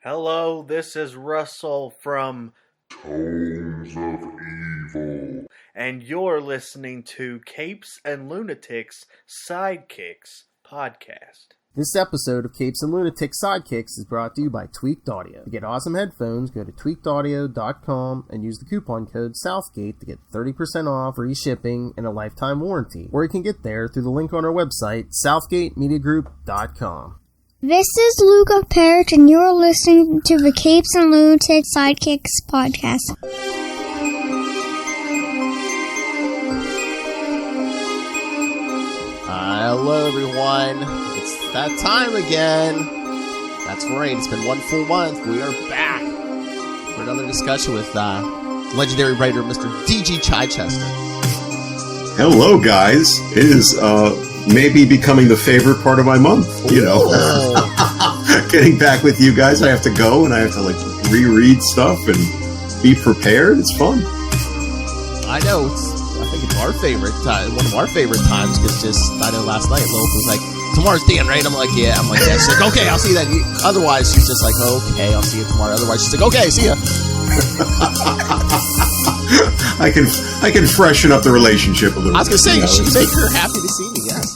Hello, this is Russell from Tones of Evil. And you're listening to Capes and Lunatics Sidekicks podcast. This episode of Capes and Lunatics Sidekicks is brought to you by Tweaked Audio. To get awesome headphones, go to tweakedaudio.com and use the coupon code Southgate to get 30% off, free shipping, and a lifetime warranty. Or you can get there through the link on our website, southgatemediagroup.com. This is Luca Perich, and you're listening to the Capes and Lunatics Sidekicks podcast. Hello, everyone. It's that time again. That's right. It's been one full month. We are back for another discussion with legendary writer Mr. D.G. Chichester. Hello, guys. It is maybe becoming the favorite part of my month, you know. Getting back with you guys. I have to go and I have to reread stuff and be prepared. It's fun. I know. I think it's our favorite time, one of our favorite times, because I know last night Lilith was like, tomorrow's Dan, right? I'm like, yeah. She's like, okay, I'll see that. Otherwise, she's just like, okay, I'll see you tomorrow. Otherwise, she's like, okay, see ya. I can freshen up the relationship a little bit. I was going to say, you should make her happy to see me, yes.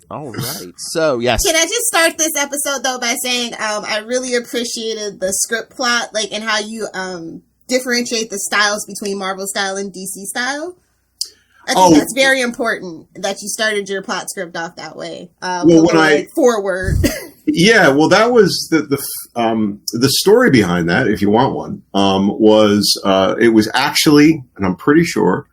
All right. So, yes. Can I just start this episode, though, by saying I really appreciated the script plot, and how you differentiate the styles between Marvel style and DC style. I think that's very important that you started your plot script off that way. Forward. Yeah, well, that was the story behind that, if you want one, it was actually, and I'm pretty sure,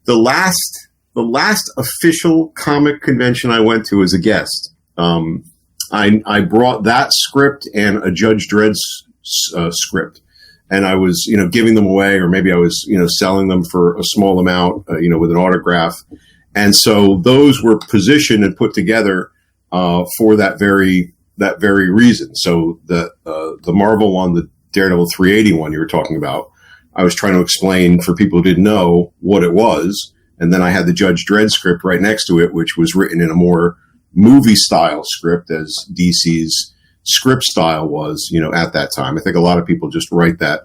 the last official comic convention I went to as a guest. I brought that script and a Judge Dredd's script. And I was, giving them away, or maybe I was, selling them for a small amount, with an autograph. And so those were positioned and put together for that very reason. So the Marvel one, the Daredevil 380 one you were talking about, I was trying to explain for people who didn't know what it was. And then I had the Judge Dredd script right next to it, which was written in a more movie style script, as DC's script style was, at that time. I think a lot of people just write that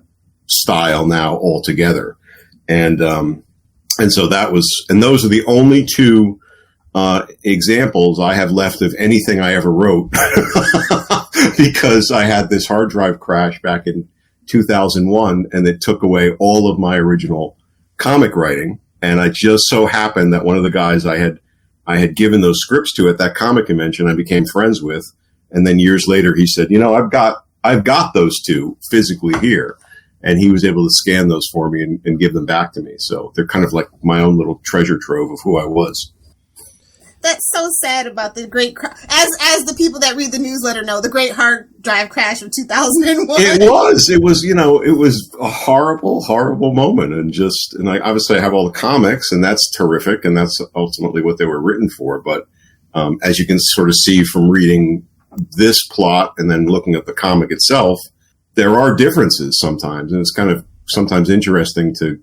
style now all together. And so that was, and those are the only two examples I have left of anything I ever wrote because I had this hard drive crash back in 2001 and it took away all of my original comic writing. And I just so happened that one of the guys I had given those scripts to at that comic convention, I became friends with. And then years later, he said, I've got those two physically here. And he was able to scan those for me and give them back to me. So they're kind of like my own little treasure trove of who I was. That's so sad about the great, as the people that read the newsletter know, the great hard drive crash of 2001. It was, it was a horrible, horrible moment. And obviously I have all the comics and that's terrific. And that's ultimately what they were written for. But as you can sort of see from reading this plot and then looking at the comic itself, there are differences sometimes, and it's kind of sometimes interesting to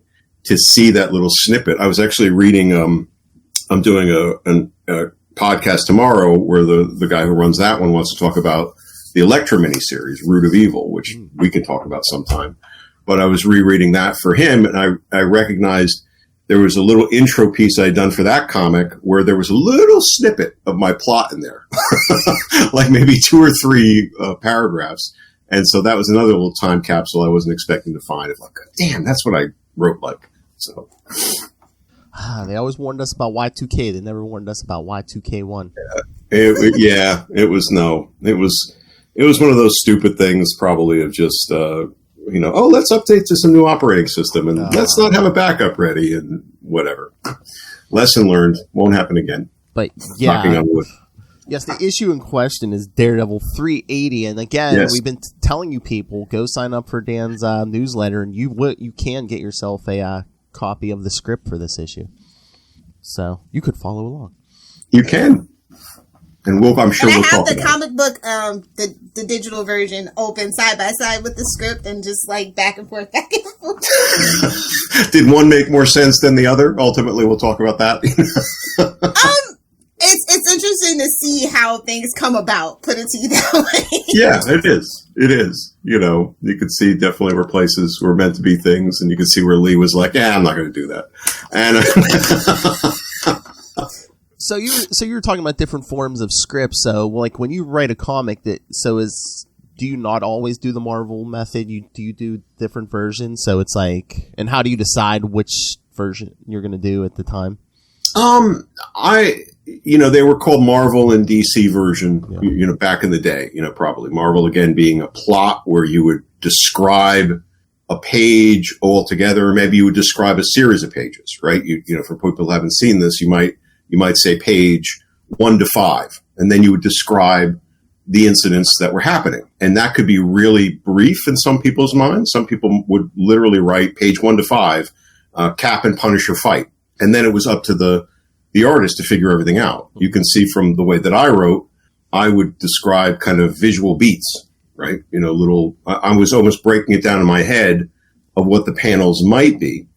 see that little snippet. I was actually reading. I'm doing a podcast tomorrow where the guy who runs that one wants to talk about the Elektra miniseries, Root of Evil, which we can talk about sometime. But I was rereading that for him, and I recognized there was a little intro piece I'd done for that comic where there was a little snippet of my plot in there, like maybe 2 or 3 paragraphs. And so that was another little time capsule I wasn't expecting to find. It's like, damn, that's what I wrote like. So they always warned us about Y2K. They never warned us about Y2K1. It was one of those stupid things probably of just, let's update to some new operating system and let's not have a backup ready and whatever. Lesson learned. Won't happen again. But yeah. Knocking on wood. Yes, the issue in question is Daredevil 380, and again, we've been telling you people, go sign up for Dan's newsletter, and you can get yourself a copy of the script for this issue. So you could follow along. You can, and I'm sure we'll talk about it. I have the comic book, the digital version, open side by side with the script, and just back and forth. Did one make more sense than the other? Ultimately, we'll talk about that. It's interesting to see how things come about, put it to you that way. Yeah, it is. It is. You know, you could see definitely where places were meant to be things, and you could see where Lee was like, "Yeah, I'm not going to do that." And So you were talking about different forms of scripts. So, like, when you write a comic, do you not always do the Marvel method? Do you do different versions? So it's like, and how do you decide which version you're going to do at the time? They were called Marvel and DC version, back in the day, probably Marvel again being a plot where you would describe a page altogether, or maybe you would describe a series of pages, right? For people who haven't seen this, you might say page 1 to 5, and then you would describe the incidents that were happening. And that could be really brief in some people's minds. Some people would literally write page 1 to 5, Cap and Punisher fight. And then it was up to the artist to figure everything out. You can see from the way that I wrote, I would describe kind of visual beats, right? I was almost breaking it down in my head of what the panels might be.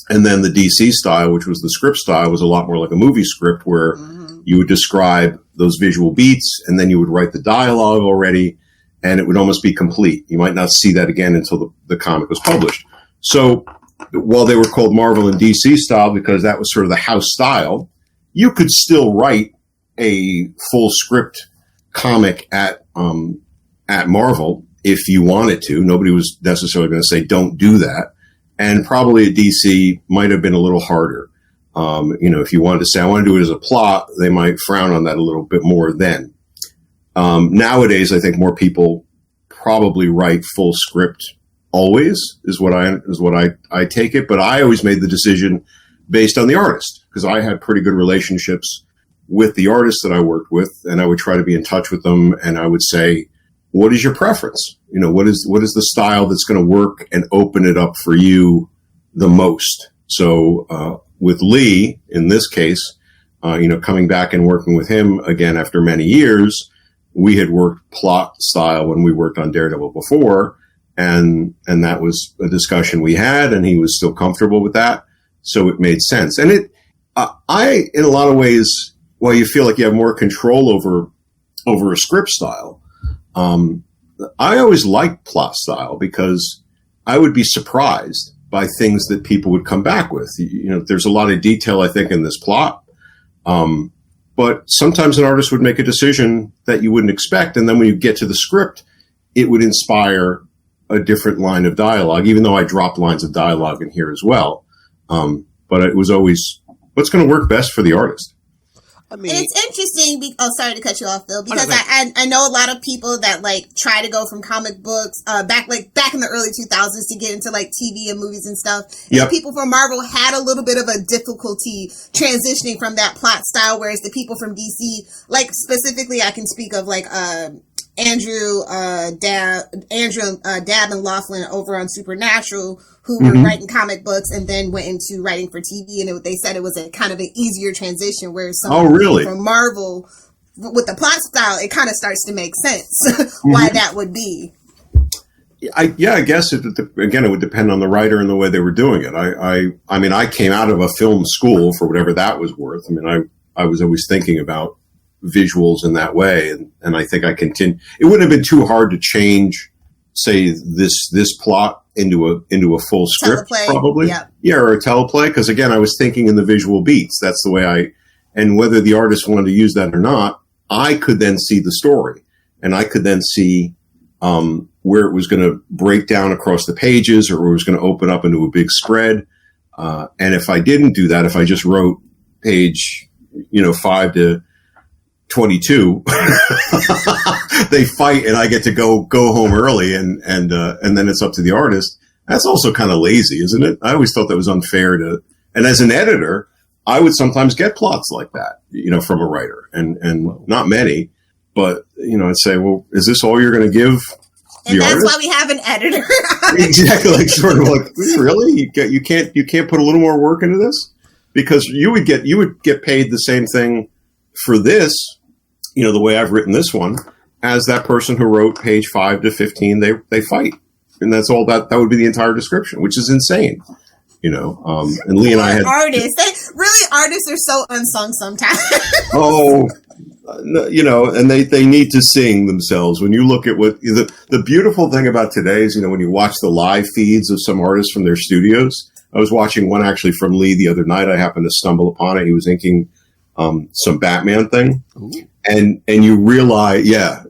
And then the DC style, which was the script style, was a lot more like a movie script where you would describe those visual beats and then you would write the dialogue already, and it would almost be complete. You might not see that again until the comic was published. So while they were called Marvel and DC style because that was sort of the house style, you could still write a full script comic at Marvel if you wanted to. Nobody was necessarily going to say, don't do that. And probably at DC might have been a little harder. If you wanted to say, I want to do it as a plot, they might frown on that a little bit more then. Nowadays, I think more people probably write full script always is what I take it. But I always made the decision based on the artist because I had pretty good relationships with the artists that I worked with, and I would try to be in touch with them. And I would say, what is your preference? What is the style that's going to work and open it up for you the most? So, with Lee, in this case, coming back and working with him again after many years, we had worked plot style when we worked on Daredevil before. And that was a discussion we had, and he was still comfortable with that. So it made sense. And in a lot of ways, while you feel like you have more control over a script style, I always liked plot style because I would be surprised by things that people would come back with. There's a lot of detail, I think, in this plot. But sometimes an artist would make a decision that you wouldn't expect. And then when you get to the script, it would inspire a different line of dialogue, even though I dropped lines of dialogue in here as well. But it was always what's going to work best for the artist. I mean, and it's interesting. Sorry to cut you off, Phil, because I know a lot of people that try to go from comic books back in the early 2000s to get into TV and movies and stuff. And the people from Marvel had a little bit of a difficulty transitioning from that plot style, whereas the people from DC, specifically, I can speak of Andrew Dabb and Laughlin over on Supernatural, who were writing comic books and then went into writing for TV, and they said it was a kind of an easier transition, where someone from Marvel with the plot style, it kind of starts to make sense why that would be. I guess it would depend on the writer and the way they were doing it. I came out of a film school for whatever that was worth. I was always thinking about visuals in that way, and I think I continue. It wouldn't have been too hard to change, say, this plot into a full script, teleplay, probably, or a teleplay. Because again, I was thinking in the visual beats. That's the way and whether the artist wanted to use that or not, I could then see the story, and I could then see where it was going to break down across the pages, or where it was going to open up into a big spread. And if I didn't do that, if I just wrote page 5 to 22, they fight and I get to go home early and then it's up to the artist. That's also kind of lazy, isn't it? I always thought that was unfair and as an editor, I would sometimes get plots like that, from a writer and not many, but, I'd say, well, is this all you're going to give the artist? And that's why we have an editor. Exactly. Really? You can't put a little more work into this? Because you would get paid the same thing for this, the way I've written this one, as that person who wrote page 5 to 15, they fight. And that's all that would be the entire description, which is insane. And Lee and I had artists. Artists are so unsung sometimes. And they need to sing themselves. When you look at what the beautiful thing about today is, when you watch the live feeds of some artists from their studios. I was watching one actually from Lee the other night. I happened to stumble upon it. He was inking some Batman thing. Ooh. And you realize, I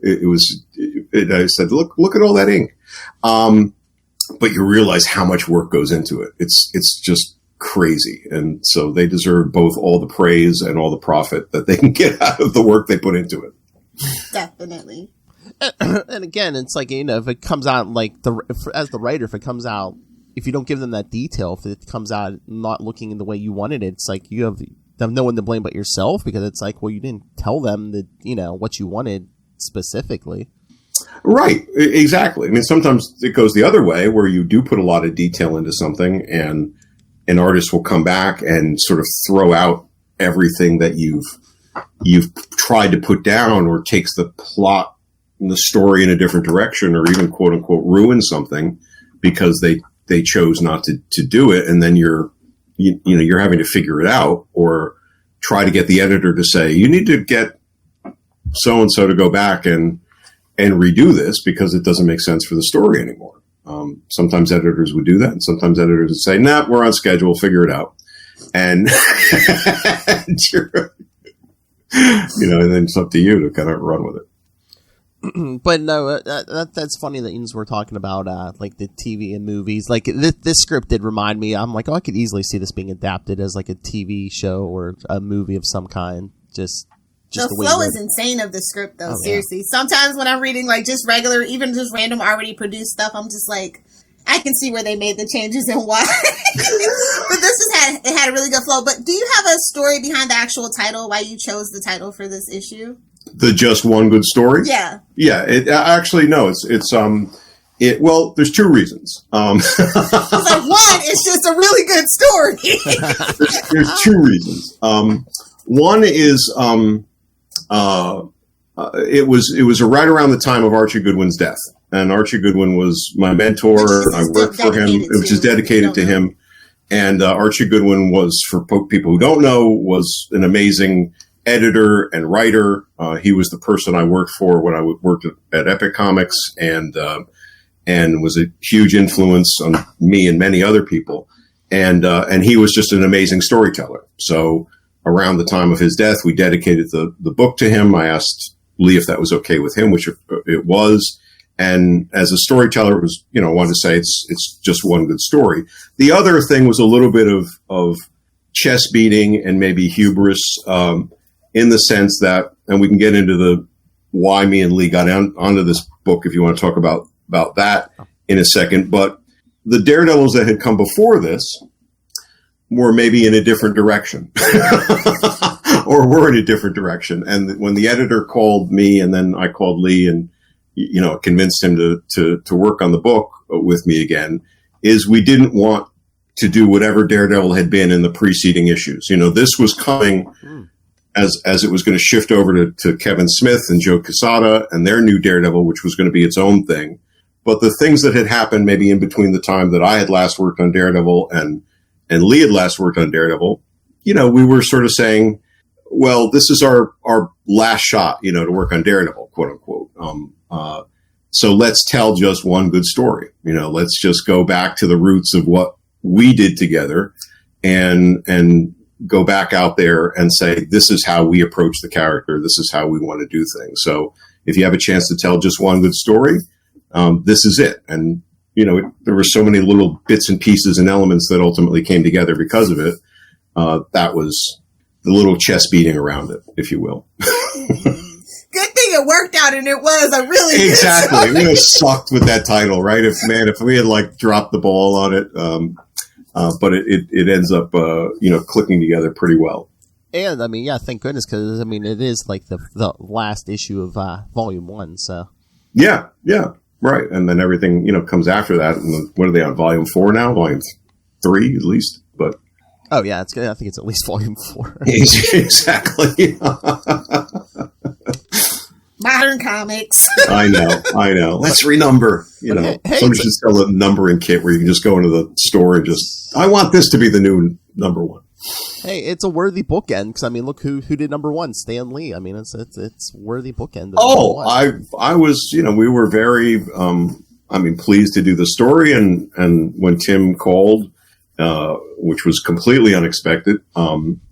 said, look at all that ink. But you realize how much work goes into it. It's just crazy. And so they deserve both all the praise and all the profit that they can get out of the work they put into it. Definitely. And again, it's like, if it comes out as the writer, if it comes out, if you don't give them that detail, if it comes out not looking in the way you wanted it, it's like you have no one to blame but yourself, because it's like, well, you didn't tell them that, what you wanted specifically. Right. Exactly. I mean, sometimes it goes the other way where you do put a lot of detail into something and an artist will come back and sort of throw out everything that you've tried to put down, or takes the plot and the story in a different direction, or even quote unquote ruin something because they chose not to do it. And then you're having to figure it out, or try to get the editor to say, you need to get so-and-so to go back and redo this because it doesn't make sense for the story anymore. Sometimes editors would do that, and sometimes editors would say, nah, we're on schedule, figure it out. And, and then it's up to you to kind of run with it. But no, that's funny that we're talking about like the TV and movies. Like this script did remind me. I'm like, I could easily see this being adapted as like a TV show or a movie of some kind. Just the flow is insane of the script, though. Seriously, yeah. Sometimes when I'm reading like just regular, even just random already produced stuff, I'm just like, I can see where they made the changes and why. But it had a really good flow. But do you have a story behind the actual title? Why you chose the title for this issue? The Just One Good Story? Yeah. Yeah. It actually, no, well, there's two reasons. It's like, one, it's just a really good story. there's two reasons. One is, it was right around the time of Archie Goodwin's death. And Archie Goodwin was my mentor. I worked for him, which is dedicated to him. And Archie Goodwin was, for people who don't know, was an amazing editor and writer. He was the person I worked for when I worked at Epic Comics, and was a huge influence on me and many other people. And he was just an amazing storyteller. So around the time of his death, we dedicated the book to him. I asked Lee if that was okay with him, which it was. And as a storyteller, it was, wanted to say it's just one good story. The other thing was a little bit of chest beating and maybe hubris, in the sense that, and we can get into the why me and Lee got onto this book if you want to talk about that in a second. But the Daredevils that had come before this were maybe in a different direction, or were in a different direction. And when the editor called me, and then I called Lee and convinced him to work on the book with me again, is we didn't want to do whatever Daredevil had been in the preceding issues. This was coming as it was going to shift over to Kevin Smith and Joe Quesada and their new Daredevil, which was going to be its own thing. But the things that had happened maybe in between the time that I had last worked on Daredevil and Lee had last worked on Daredevil, we were sort of saying, well, this is our last shot, to work on Daredevil, quote unquote. So let's tell just one good story. Let's just go back to the roots of what we did together and go back out there and say, this is how we approach the character. This is how we want to do things. So if you have a chance to tell just one good story, this is it. And, there were so many little bits and pieces and elements that ultimately came together because of it. That was the little chest beating around it, if you will. Good thing it worked out, and it was a really exactly. Good we would have sucked with that title, right? If we had dropped the ball on it, but it ends up clicking together pretty well. And thank goodness, because it is like the last issue of Volume 1. So yeah, right. And then everything comes after that. And what are they on, Volume 4 now? Volume 3 at least, but. Oh yeah, I think it's at least Volume 4. Exactly. Modern comics. I know. Let's renumber. Somebody should sell a numbering kit where you can just go into the store and just, I want this to be the new number one. Hey, it's a worthy bookend because look who did number one, Stan Lee. It's worthy bookend. I was, we were very, pleased to do the story, and when Tim called, which was completely unexpected,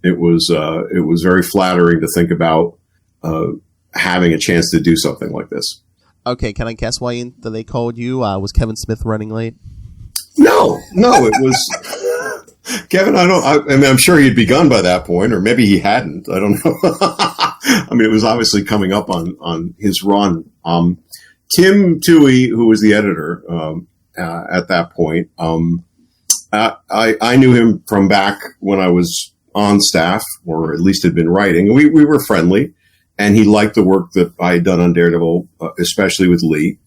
it was very flattering to think about having a chance to do something like this. Okay, can I guess why they called you? Was Kevin Smith running late? No, it was Kevin. I'm sure he'd begun by that point, or maybe he hadn't. I don't know. It was obviously coming up on his run. Tim Toohey, who was the editor at that point, I knew him from back when I was on staff, or at least had been writing. We were friendly, and he liked the work that I had done on Daredevil, especially with Lee.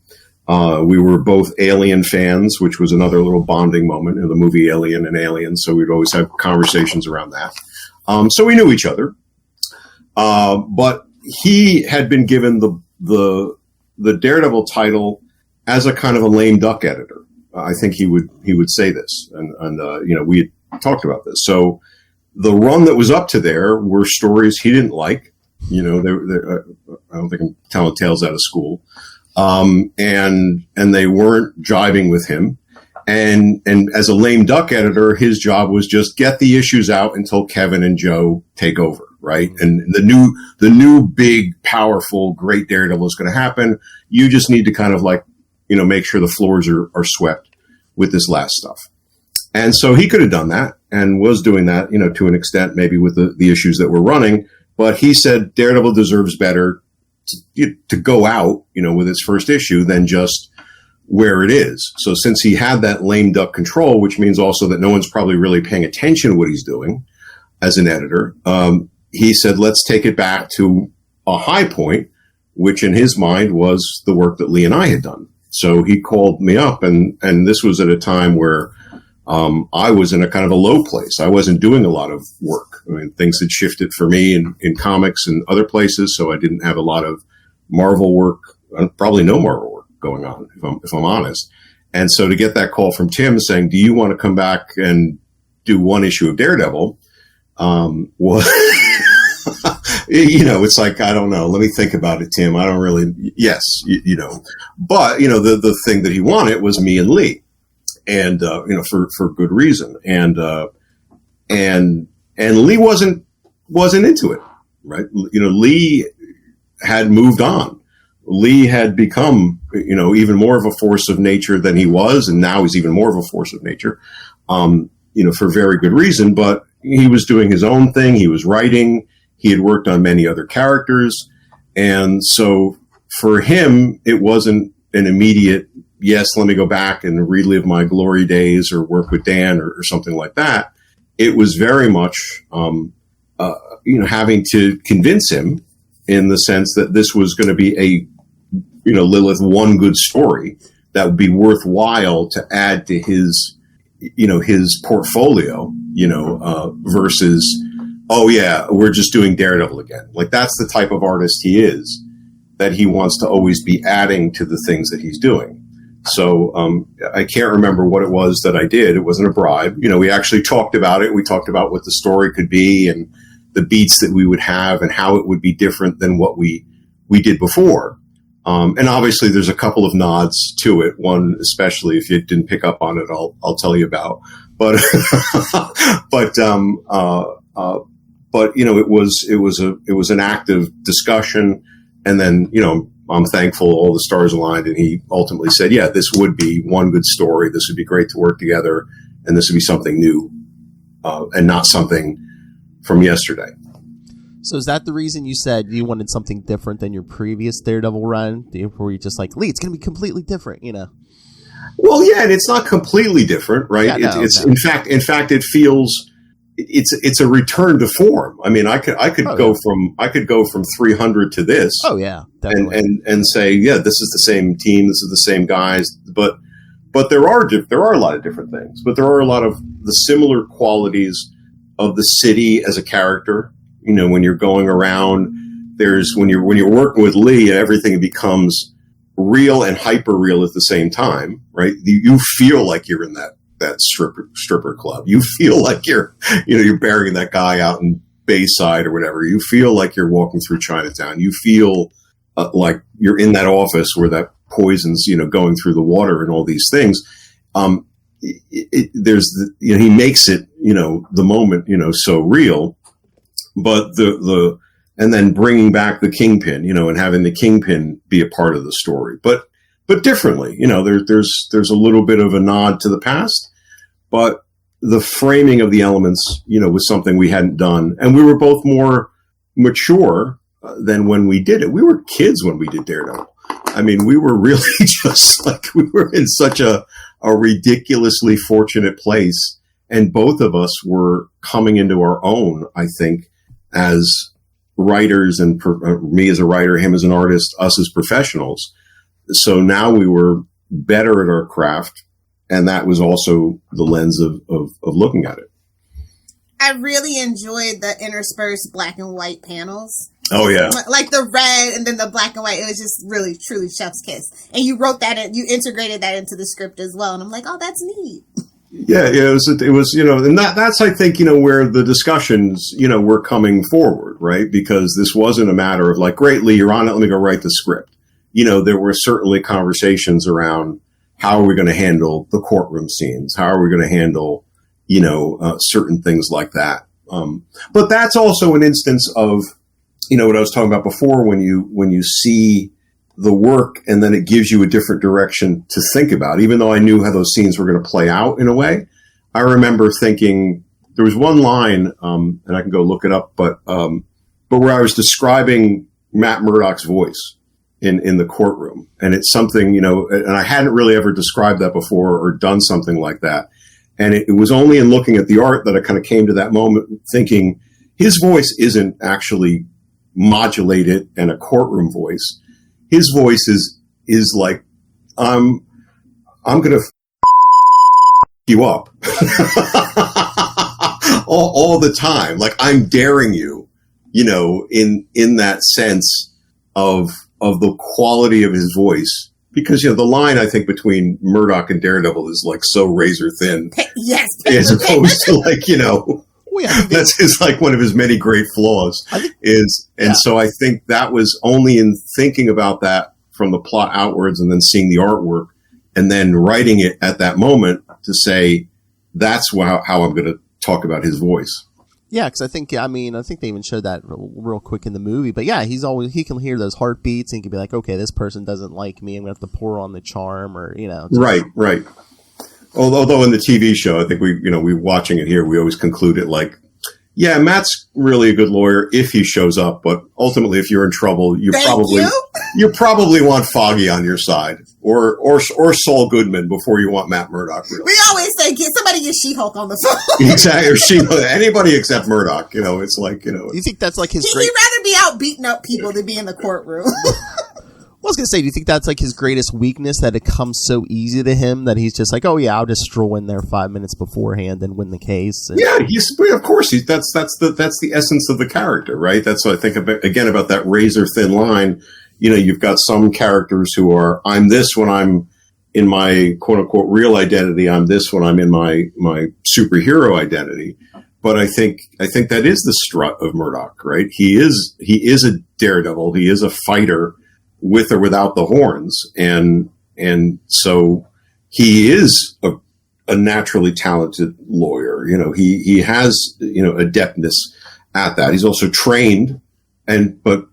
We were both Alien fans, which was another little bonding moment in the movie Alien and Alien. So we'd always have conversations around that. So we knew each other. But he had been given the Daredevil title as a kind of a lame duck editor. I think he would say this, and we had talked about this. So the run that was up to there were stories he didn't like. I don't think I'm telling tales out of school. And they weren't jiving with him. And as a lame duck editor, his job was just get the issues out until Kevin and Joe take over, right? And the new big, powerful, great Daredevil is going to happen. You just need to kind of make sure the floors are swept with this last stuff. And so he could have done that and was doing that, to an extent, maybe with the issues that were running. But he said Daredevil deserves better to go out, with its first issue than just where it is. So since he had that lame duck control, which means also that no one's probably really paying attention to what he's doing as an editor, he said, let's take it back to a high point, which in his mind was the work that Lee and I had done. So he called me up, and this was at a time where I was in a kind of a low place. I wasn't doing a lot of work. Things had shifted for me in comics and other places, so I didn't have a lot of Marvel work, probably no Marvel work going on, if I'm honest. And so to get that call from Tim saying, do you want to come back and do one issue of Daredevil? Was, it's like, I don't know. Let me think about it, Tim. I don't really, yes, but the thing that he wanted was me and Lee. And, for good reason. And Lee wasn't into it, right? Lee had moved on. Lee had become, even more of a force of nature than he was. And now he's even more of a force of nature, for very good reason. But he was doing his own thing. He was writing. He had worked on many other characters. And so for him, it wasn't an immediate, yes, let me go back and relive my glory days or work with Dan or something like that. It was very much, having to convince him in the sense that this was going to be a, Lilith one good story that would be worthwhile to add to his, his portfolio, versus, oh yeah, we're just doing Daredevil again. Like that's the type of artist he is, that he wants to always be adding to the things that he's doing. So I can't remember what it was that I did. It wasn't a bribe. We actually talked about it. We talked about what the story could be and the beats that we would have and how it would be different than what we did before. And obviously there's a couple of nods to it. One, especially if you didn't pick up on it, I'll tell you about. But it was an active discussion. And then, I'm thankful all the stars aligned, and he ultimately said, yeah, this would be one good story. This would be great to work together, and this would be something new and not something from yesterday. So is that the reason you said you wanted something different than your previous Daredevil run? Where you just like, Lee, it's going to be completely different, Well, yeah, and it's not completely different, right? Yeah, no. In fact, it feels... It's a return to form. I could go from 300 to this. Oh yeah, definitely. and say, yeah, this is the same team, this is the same guys, but there are a lot of different things. But there are a lot of the similar qualities of the city as a character. When you're going around, there's when you're working with Lee, everything becomes real and hyper real at the same time, right? You feel like you're in that stripper club. You feel like you're burying that guy out in Bayside or whatever. You feel like you're walking through Chinatown. You feel like you're in that office where that poison's, going through the water and all these things. He makes it, the moment, so real, but and then bringing back the Kingpin, and having the Kingpin be a part of the story, but differently, there's a little bit of a nod to the past, but the framing of the elements, was something we hadn't done. And we were both more mature than when we did it. We were kids when we did Daredevil. I mean, we were really just like, we were in such a ridiculously fortunate place. And both of us were coming into our own, I think, as writers, and me as a writer, him as an artist, us as professionals. So now we were better at our craft. And that was also the lens of looking at it. I really enjoyed the interspersed black and white panels. Oh, yeah. Like the red and then the black and white. It was just really, truly chef's kiss. And you wrote that in, you integrated that into the script as well. And I'm like, oh, that's neat. Yeah, it was, and that's, I think, where the discussions, were coming forward, right? Because this wasn't a matter of like, great, Lee, you're on it, let me go write the script. There were certainly conversations around how are we going to handle the courtroom scenes? How are we going to handle, certain things like that? But that's also an instance of, what I was talking about before, when you see the work and then it gives you a different direction to think about. Even though I knew how those scenes were going to play out in a way, I remember thinking there was one line, and I can go look it up, but where I was describing Matt Murdock's voice in the courtroom, and it's something, and I hadn't really ever described that before or done something like that. And it was only in looking at the art that I kind of came to that moment thinking his voice isn't actually modulated and a courtroom voice. His voice is like, I'm going to you up all the time. Like, I'm daring you, in that sense of the quality of his voice. Because, the line, I think, between Murdock and Daredevil is like so razor thin. Yes. As opposed to like, that's like one of his many great flaws So I think that was only in thinking about that from the plot outwards and then seeing the artwork and then writing it at that moment to say, that's how I'm going to talk about his voice. Yeah, because I think they even showed that real quick in the movie. But yeah, he can hear those heartbeats and he can be like, okay, this person doesn't like me. I'm going to have to pour on the charm or, Right. Although in the TV show, I think we watching it here, we always conclude it like, yeah, Matt's really a good lawyer if he shows up, but ultimately, if you're in trouble, you probably want Foggy on your side, or Saul Goodman before you want Matt Murdock. Really. We always say, somebody get She-Hulk on the phone. Exactly, or anybody except Murdock. It's like You think that's like his? He'd rather be out beating up people than be in the courtroom. I was going to say, do you think that's like his greatest weakness, that it comes so easy to him that he's just like, oh yeah, I'll just stroll in there 5 minutes beforehand and win the case? And yeah, of course, that's the essence of the character, right? That's what I think about that razor thin line. You've got some characters who are, I'm this when I'm in my quote unquote real identity. I'm this when I'm in my superhero identity. But I think that is the strut of Murdock, right? He is a daredevil. He is a fighter, with or without the horns. And so he is a naturally talented lawyer. He has, adeptness at that. He's also trained but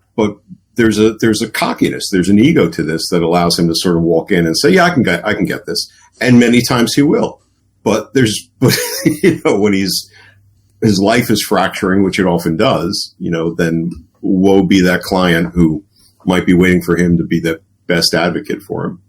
there's a cockiness, there's an ego to this that allows him to sort of walk in and say, yeah, I can get this. And many times he will, but when his life is fracturing, which it often does, then woe be that client who might be waiting for him to be the best advocate for him.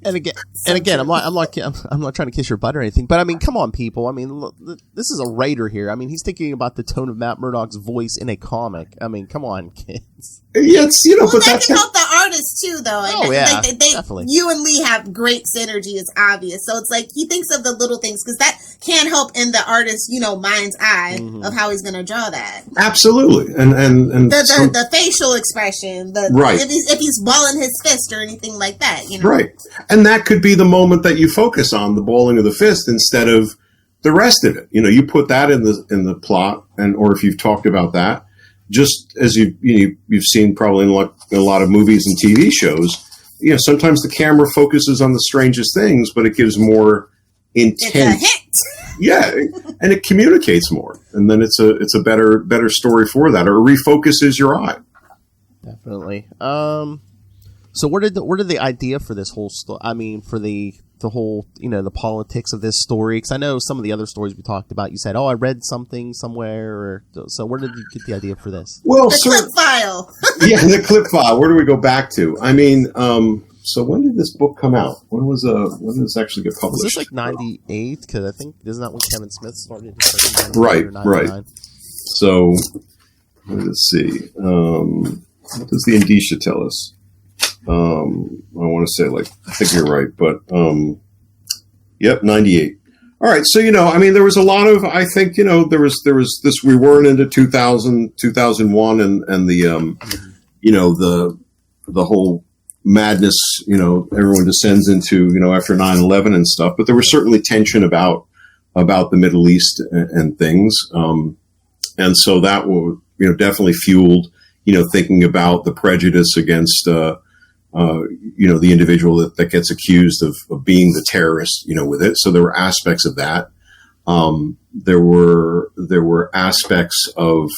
And again, I'm not trying to kiss your butt or anything, but I mean, come on, people. I mean, look, this is a writer here. I mean, he's thinking about the tone of Matt Murdock's voice in a comic. I mean, come on, kids. Yeah, but that can help the artist too, though. Oh, yeah, definitely. You and Lee have great synergy. It's obvious. So it's like he thinks of the little things because that can help in the artist's, mind's eye of how he's going to draw that. Absolutely, and the facial expression, right? If he's balling his fist or anything like that, right? And that could be the moment that you focus on, the balling of the fist, instead of the rest of it. You put that in the plot, or if you've talked about that. Just as you've seen probably in a lot of movies and TV shows, sometimes the camera focuses on the strangest things, but it gives more intent. Yeah, and it communicates more, and then it's a better story for that, or refocuses your eye. Definitely. So where did the idea for this whole story? I mean, for the whole, the politics of this story, because I know some of the other stories we talked about, you said, I read something somewhere, so where did you get the idea for this? Well, the clip file. Yeah, the clip file. Where do we go back to? I mean, so when did this book come out? When did this actually get published? Was this like 98? Because I think, isn't that when Kevin Smith started? Right. So, let's see. What does the indicia tell us? I want to say, I think you're right, but, yep, 98. All right. So, there was a lot of, I think, there was this, we weren't into 2000, 2001 and the, the whole madness, everyone descends into, after 9/11 and stuff, but there was certainly tension about the Middle East and things. And so that will, definitely fueled, thinking about the prejudice against, the individual that gets accused of being the terrorist, with it. So there were aspects of that. There were aspects of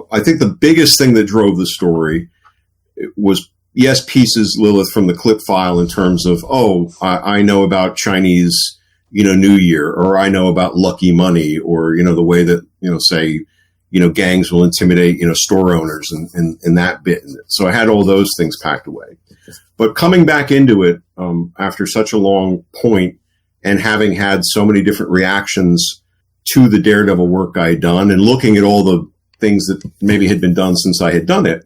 I think the biggest thing that drove the story was, yes, pieces, Lilith, from the clip file in terms of, I know about Chinese, New Year, or I know about lucky money, or, the way that, say, gangs will intimidate, store owners and that bit. So I had all those things packed away. But coming back into it after such a long point and having had so many different reactions to the Daredevil work I had done and looking at all the things that maybe had been done since I had done it,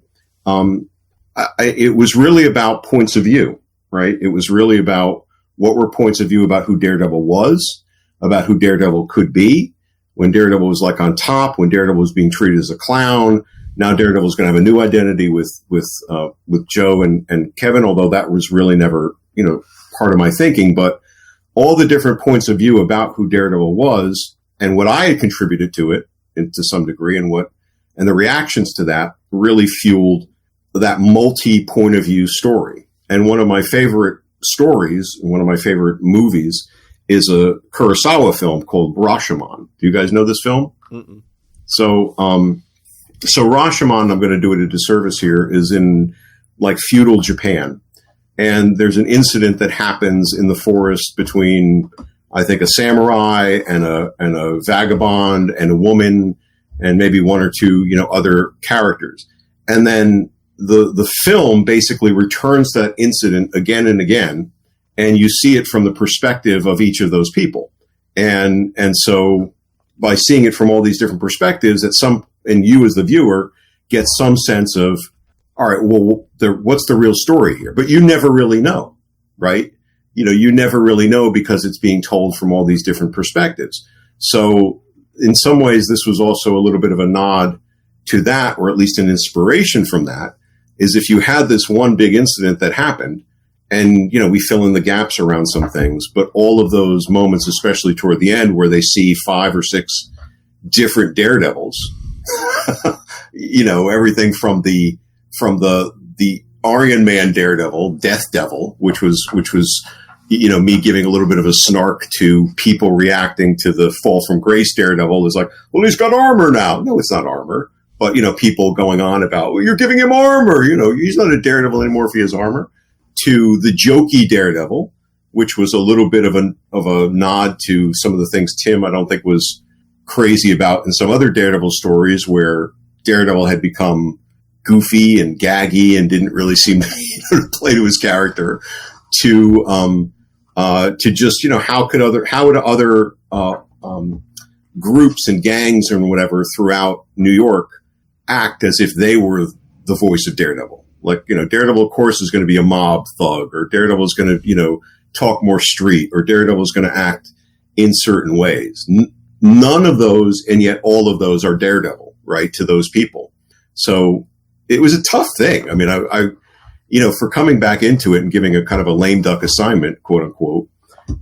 it was really about points of view, right? It was really about what were points of view about who Daredevil was, about who Daredevil could be, when Daredevil was on top, when Daredevil was being treated as a clown. Now Daredevil is going to have a new identity with Joe and Kevin, although that was really never, part of my thinking. But all the different points of view about who Daredevil was and what I had contributed to it to some degree, and the reactions to that really fueled that multi-point of view story. And one of my favorite stories, one of my favorite movies, is a Kurosawa film called Rashomon. Do you guys know this film? Mm-mm. So Rashomon, I'm going to do it a disservice here, is in feudal Japan. And there's an incident that happens in the forest between, I think, a samurai and a vagabond and a woman and maybe one or two, other characters. And then the film basically returns that incident again and again, and you see it from the perspective of each of those people. And so by seeing it from all these different perspectives, and you as the viewer get some sense of, all right, well, what's the real story here? But you never really know, right? You never really know because it's being told from all these different perspectives. So in some ways, this was also a little bit of a nod to that, or at least an inspiration from that, is if you had this one big incident that happened, and, we fill in the gaps around some things, but all of those moments, especially toward the end where they see 5 or 6 different Daredevils, everything from the Aryan Man Daredevil, Death Devil, which was, me giving a little bit of a snark to people reacting to the Fall from Grace Daredevil is well, he's got armor now. No, it's not armor. But, people going on about, well, you're giving him armor. He's not a Daredevil anymore if he has armor. To the jokey Daredevil, which was a little bit of a nod to some of the things Tim, I don't think, was crazy about in some other Daredevil stories where Daredevil had become goofy and gaggy and didn't really seem to play to his character. To just, how would other groups and gangs and whatever throughout New York act as if they were the voice of Daredevil. Like, Daredevil, of course, is going to be a mob thug, or Daredevil is going to, talk more street, or Daredevil is going to act in certain ways. None of those, and yet all of those are Daredevil, right, to those people. So it was a tough thing. I mean, I for coming back into it and giving a kind of a lame duck assignment, quote unquote,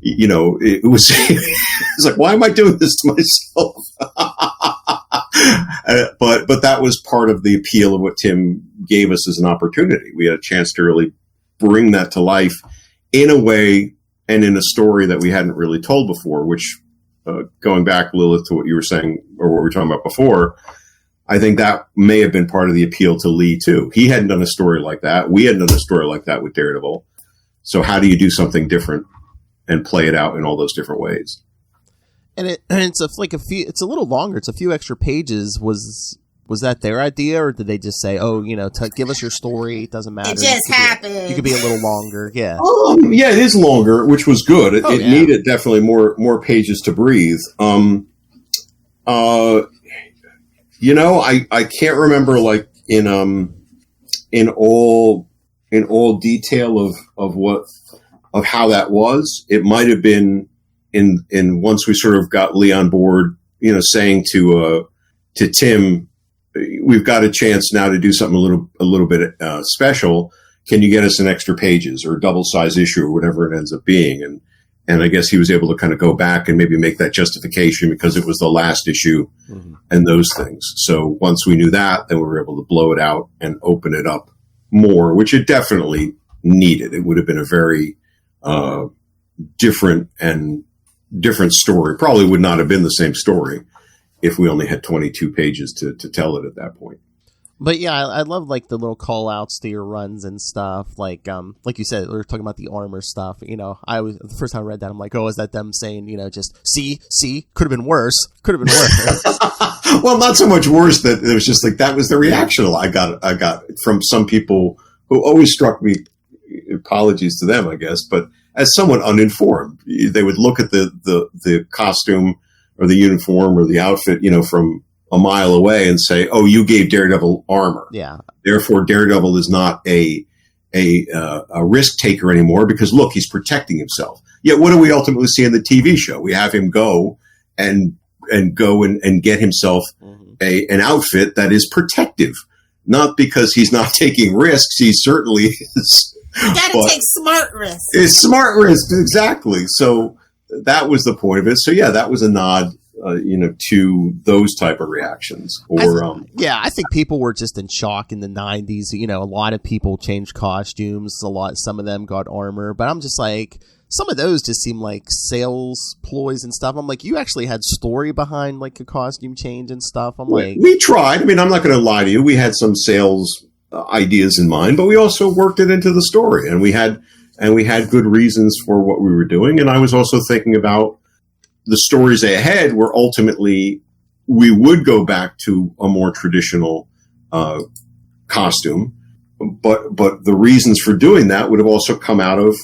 it was, it's like, why am I doing this to myself? But that was part of the appeal of what Tim gave us as an opportunity. We had a chance to really bring that to life in a way and in a story that we hadn't really told before, which, going back, Lilith, to what you were saying or what we were talking about before, I think that may have been part of the appeal to Lee too. He hadn't done a story like that. We hadn't done a story like that with Daredevil. So how do you do something different and play it out in all those different ways? And it's it's a little longer. It's a few extra pages. Was that their idea, or did they just say, "Oh, give us your story. It doesn't matter. It just happened. You could be a little longer." Yeah. Yeah, it is longer, which was good. It needed definitely more pages to breathe. I can't remember, like, in all detail of how that was. It might have been in once we sort of got Lee on board, saying to Tim, we've got a chance now to do something a little bit special. Can you get us an extra pages or a double size issue or whatever it ends up being? And I guess he was able to kind of go back and maybe make that justification because it was the last issue and those things. So once we knew that, then we were able to blow it out and open it up more, which it definitely needed. It would have been a very different story. Probably would not have been the same story if we only had 22 pages to tell it at that point. But yeah, I love like the little call outs to your runs and stuff. Like you said, we were talking about the armor stuff. The first time I read that, I'm like, oh, is that them saying, just see, could have been worse. Well, not so much worse that it was just like, that was the reaction I got from some people who always struck me, apologies to them, I guess, but as someone uninformed. They would look at the costume or the uniform or the outfit, from a mile away and say, "Oh, you gave Daredevil armor. Yeah. Therefore, Daredevil is not a risk taker anymore because look, he's protecting himself." Yet, what do we ultimately see in the TV show? We have him go and get himself an outfit that is protective, not because he's not taking risks. He certainly is. You got to take smart risks. It's smart risks, exactly. So that was the point of it. So yeah, that was a nod. To those type of reactions, I think people were just in shock in the 90s. A lot of people changed costumes. Some of them got armor, but I'm just like, some of those just seem like sales ploys and stuff. I'm like, you actually had story behind like a costume change and stuff. We tried. I mean, I'm not going to lie to you. We had some sales ideas in mind, but we also worked it into the story, and we had good reasons for what we were doing. And I was also thinking about the stories ahead where ultimately we would go back to a more traditional costume, but the reasons for doing that would have also come out of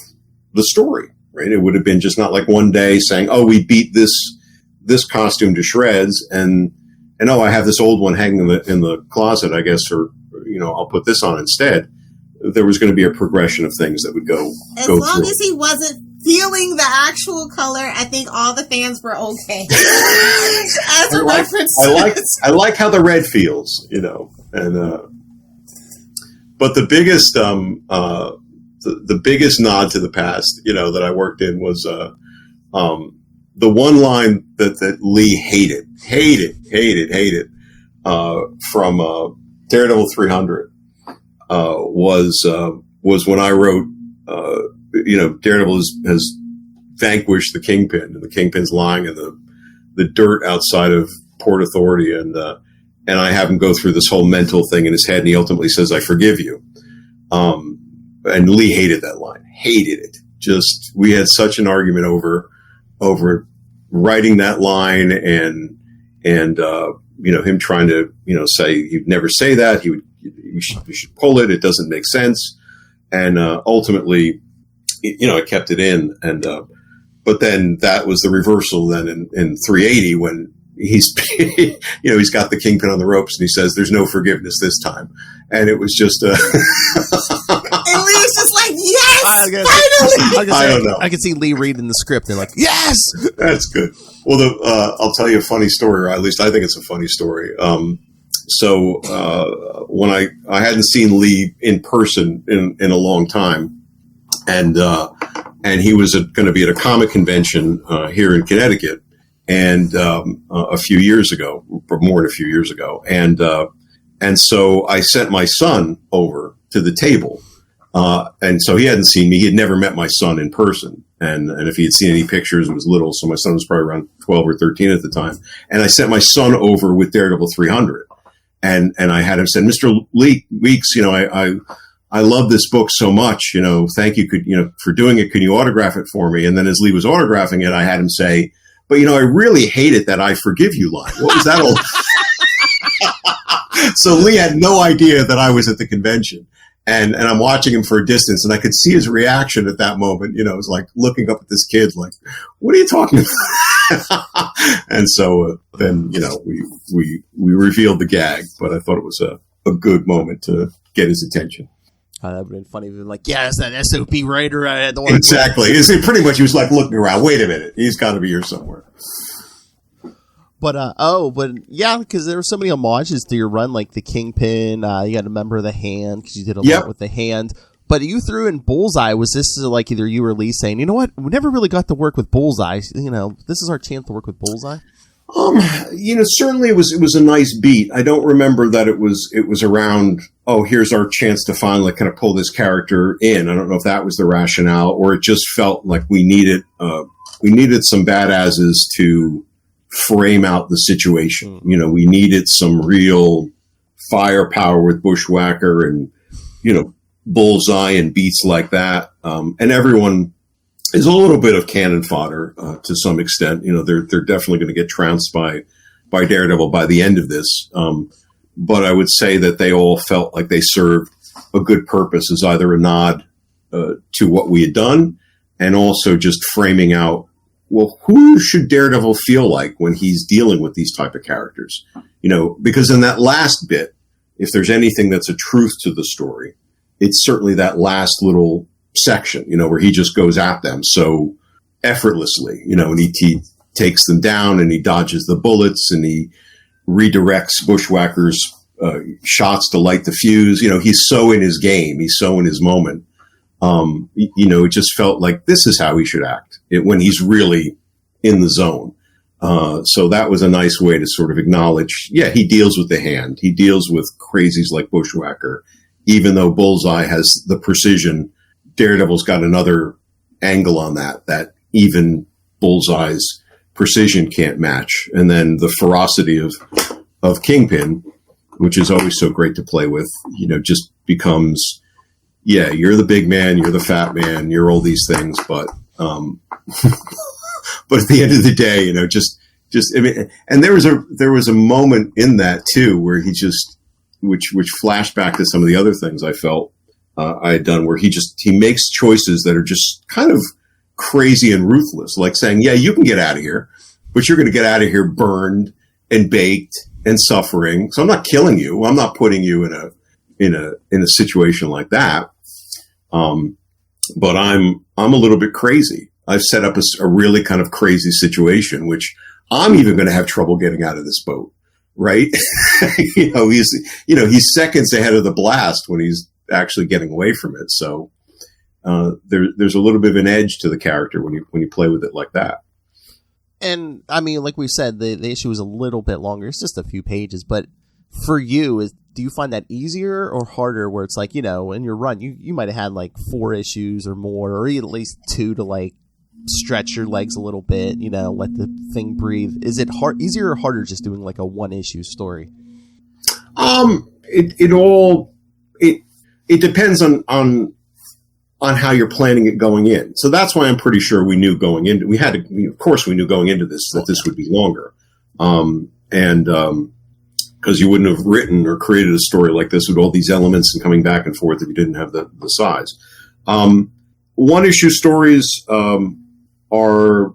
the story, right? It would have been just not like one day saying, "Oh, we beat this costume to shreds, and oh, I have this old one hanging in the closet, I guess, or I'll put this on instead." There was going to be a progression of things that would go as through. long as he wasn't feeling the actual color, I think all the fans were okay. As a reference, I like how the red feels, and but the biggest the biggest nod to the past, that I worked in was the one line that Lee hated from Daredevil 300 was when I wrote. Daredevil has vanquished the Kingpin, and the Kingpin's lying in the dirt outside of Port Authority, and I have him go through this whole mental thing in his head, and he ultimately says, "I forgive you." And Lee hated that line, hated it. Just, we had such an argument over writing that line, and him trying to say you'd never say that. You should pull it. It doesn't make sense, and ultimately. I kept it in, and but then that was the reversal. Then in 380, when he's he's got the Kingpin on the ropes, and he says, "There's no forgiveness this time," and it was just And Lee's just like, yes, finally. I don't know. I can see Lee reading the script and like, yes, that's good. Well, I'll tell you a funny story, or at least I think it's a funny story. So when I hadn't seen Lee in person in a long time, and he was going to be at a comic convention here in Connecticut, and a few years ago, or more than a few years ago, and so I sent my son over to the table, and so he hadn't seen me. He had never met my son in person, and if he had seen any pictures, it was little. So my son was probably around 12 or 13 at the time, and I sent my son over with Daredevil 300. And I had him said, Mr. Weeks, I love this book so much, thank you, for doing it. Can you autograph it for me? And then as Lee was autographing it, I had him say, but I really hated that I forgive you line. What was that all? So Lee had no idea that I was at the convention. And I'm watching him for a distance, and I could see his reaction at that moment. It was like looking up at this kid, like, what are you talking about? And so then, we revealed the gag, but I thought it was a good moment to get his attention. That would have been funny if he was like, yeah, it's that SOP writer I had to work Exactly. With. Pretty much he was like looking around. Wait a minute. He's got to be here somewhere. But yeah, because there were so many homages to your run, like the Kingpin. You got a member of the Hand because you did a lot with the Hand. But you threw in Bullseye. Was this like either you or Lee saying, you know what, we never really got to work with Bullseye. This is our chance to work with Bullseye. Certainly it was a nice beat. I don't remember that it was around, here's our chance to finally kind of pull this character in. I don't know if that was the rationale, or it just felt like we needed some badasses to frame out the situation. We needed some real firepower with Bushwhacker and, Bullseye and beats like that. And everyone is a little bit of cannon fodder to some extent. They're definitely going to get trounced by Daredevil by the end of this. But I would say that they all felt like they served a good purpose as either a nod to what we had done, and also just framing out, well, who should Daredevil feel like when he's dealing with these type of characters? Because in that last bit, if there's anything that's a truth to the story, it's certainly that last little section, where he just goes at them so effortlessly, and he takes them down and he dodges the bullets and he redirects Bushwhacker's shots to light the fuse. He's so in his game. He's so in his moment. It just felt like this is how he should act when he's really in the zone. So that was a nice way to sort of acknowledge, he deals with the Hand. He deals with crazies like Bushwhacker. Even though Bullseye has the precision, Daredevil's got another angle on that even Bullseye's precision can't match. And then the ferocity of Kingpin, which is always so great to play with, just becomes, you're the big man, you're the fat man, you're all these things, but but at the end of the day, and there was a moment in that too where he just, which flashed back to some of the other things I felt I had done, where he makes choices that are just kind of crazy and ruthless, like saying, you can get out of here, but you're going to get out of here burned and baked and suffering. So I'm not killing you. I'm not putting you in a situation like that. But I'm a little bit crazy. I've set up a really kind of crazy situation, which I'm even going to have trouble getting out of this boat. Right. He's seconds ahead of the blast when he's actually getting away from it. So, there's a little bit of an edge to the character when you play with it like that. And I mean, like we said, the issue is a little bit longer. It's just a few pages, but for you, do you find that easier or harder where it's like, in your run, you might have had like 4 issues or more, or at least 2 to like stretch your legs a little bit, let the thing breathe. Is it easier or harder just doing like a 1-issue story? It depends on how you're planning it going in. So that's why I'm pretty sure we knew going into, of course we knew going into this that this would be longer. Because you wouldn't have written or created a story like this with all these elements and coming back and forth if you didn't have the size. 1-issue stories, are,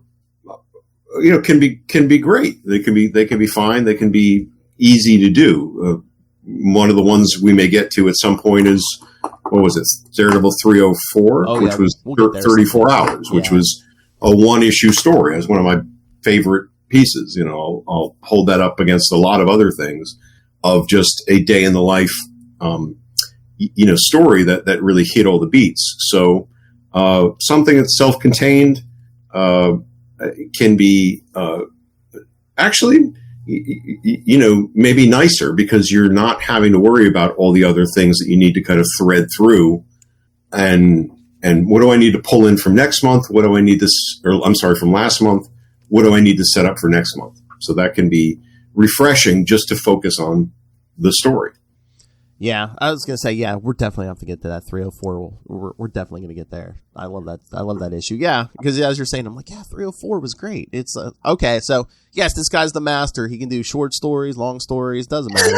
can be great. They can be fine. They can be easy to do. one of the ones we may get to at some point is, what was it? Daredevil 304, which was 34 hours, which was a one-issue story. It was one of my favorite pieces. I'll hold that up against a lot of other things of just a day in the life, story that really hit all the beats. So something that's self-contained can be actually, maybe nicer because you're not having to worry about all the other things that you need to kind of thread through. And what do I need to pull in from next month? What do I need from last month? What do I need to set up for next month? So that can be refreshing just to focus on the story. Yeah, I was going to say, yeah, we're definitely have to get to that 304. We're definitely going to get there. I love that. I love that issue. Yeah, because as you're saying, I'm like, yeah, 304 was great. It's okay. So yes, this guy's the master. He can do short stories, long stories. Doesn't matter.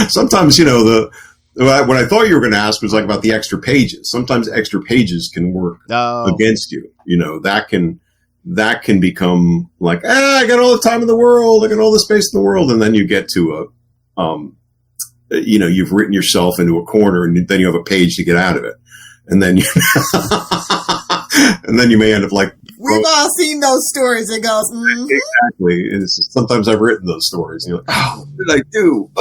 Sometimes, what I thought you were going to ask was like about the extra pages. Sometimes extra pages can work against you. That can become like, I got all the time in the world. I got all the space in the world. And then you get to you've written yourself into a corner and then you have a page to get out of it. And then you may end up like, we've all seen those stories. It goes, exactly. And sometimes I've written those stories. And you're like, what did I do?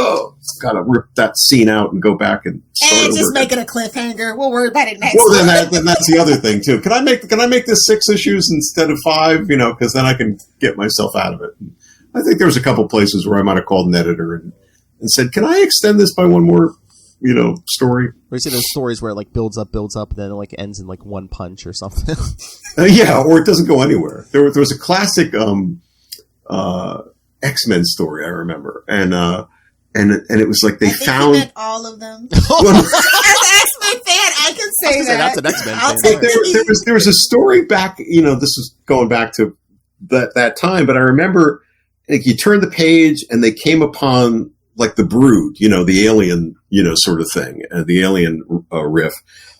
Gotta rip that scene out and go back and start just make it a cliffhanger. We'll worry about it next. Well, then that's the other thing too. Can I make this 6 issues instead of 5? Because then I can get myself out of it. And I think there was a couple places where I might have called an editor and said, can I extend this by one more, story? Or you see those stories where it like builds up, and then it like ends in like one punch or something. Yeah, or it doesn't go anywhere. There was a classic X-Men story I remember, and it was like they found you meant all of them. As an X-Men fan, I can say that. That's an X-Men fan. There was a story back. This is going back to that time, but I remember like you turned the page and they came upon like the Brood, the alien, sort of thing, the alien riff.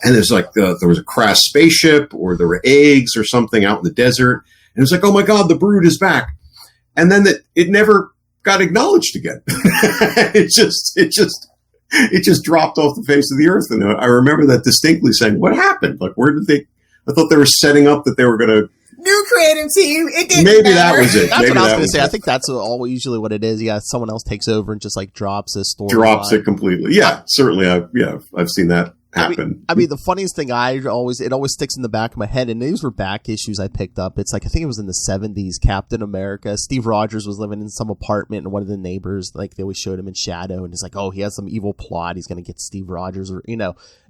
And there's like, there was a crashed spaceship or there were eggs or something out in the desert. And it was like, oh my God, the Brood is back. And then it never got acknowledged again. It just dropped off the face of the earth. And I remember that distinctly saying, what happened? Like, I thought they were setting up that they were going to, new creative team. It didn't Maybe matter. that was it. That's Maybe what I was going to say. It. I think that's usually what it is. Yeah, someone else takes over and just like drops this story. Drops it completely. Yeah, certainly. I've seen that happen. I mean, the funniest thing it always sticks in the back of my head, and these were back issues I picked up. It's like, I think it was in the 70s, Captain America. Steve Rogers was living in some apartment, and one of the neighbors, like, they always showed him in shadow, and it's like, oh, he has some evil plot. He's going to get Steve Rogers, or, and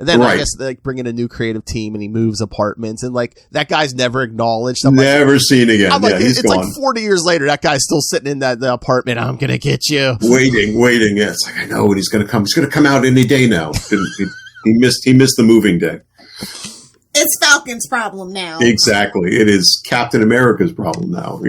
then I guess they like bring in a new creative team, and he moves apartments, and like, that guy's never acknowledged. I'm never seen again. I'm like, he's it's gone. like 40 years later, that guy's still sitting in the apartment. I'm going to get you. Waiting. Yeah, it's like, I know when he's going to come. He's going to come out any day now. He missed the moving day. It's Falcon's problem now. Exactly. It is Captain America's problem now,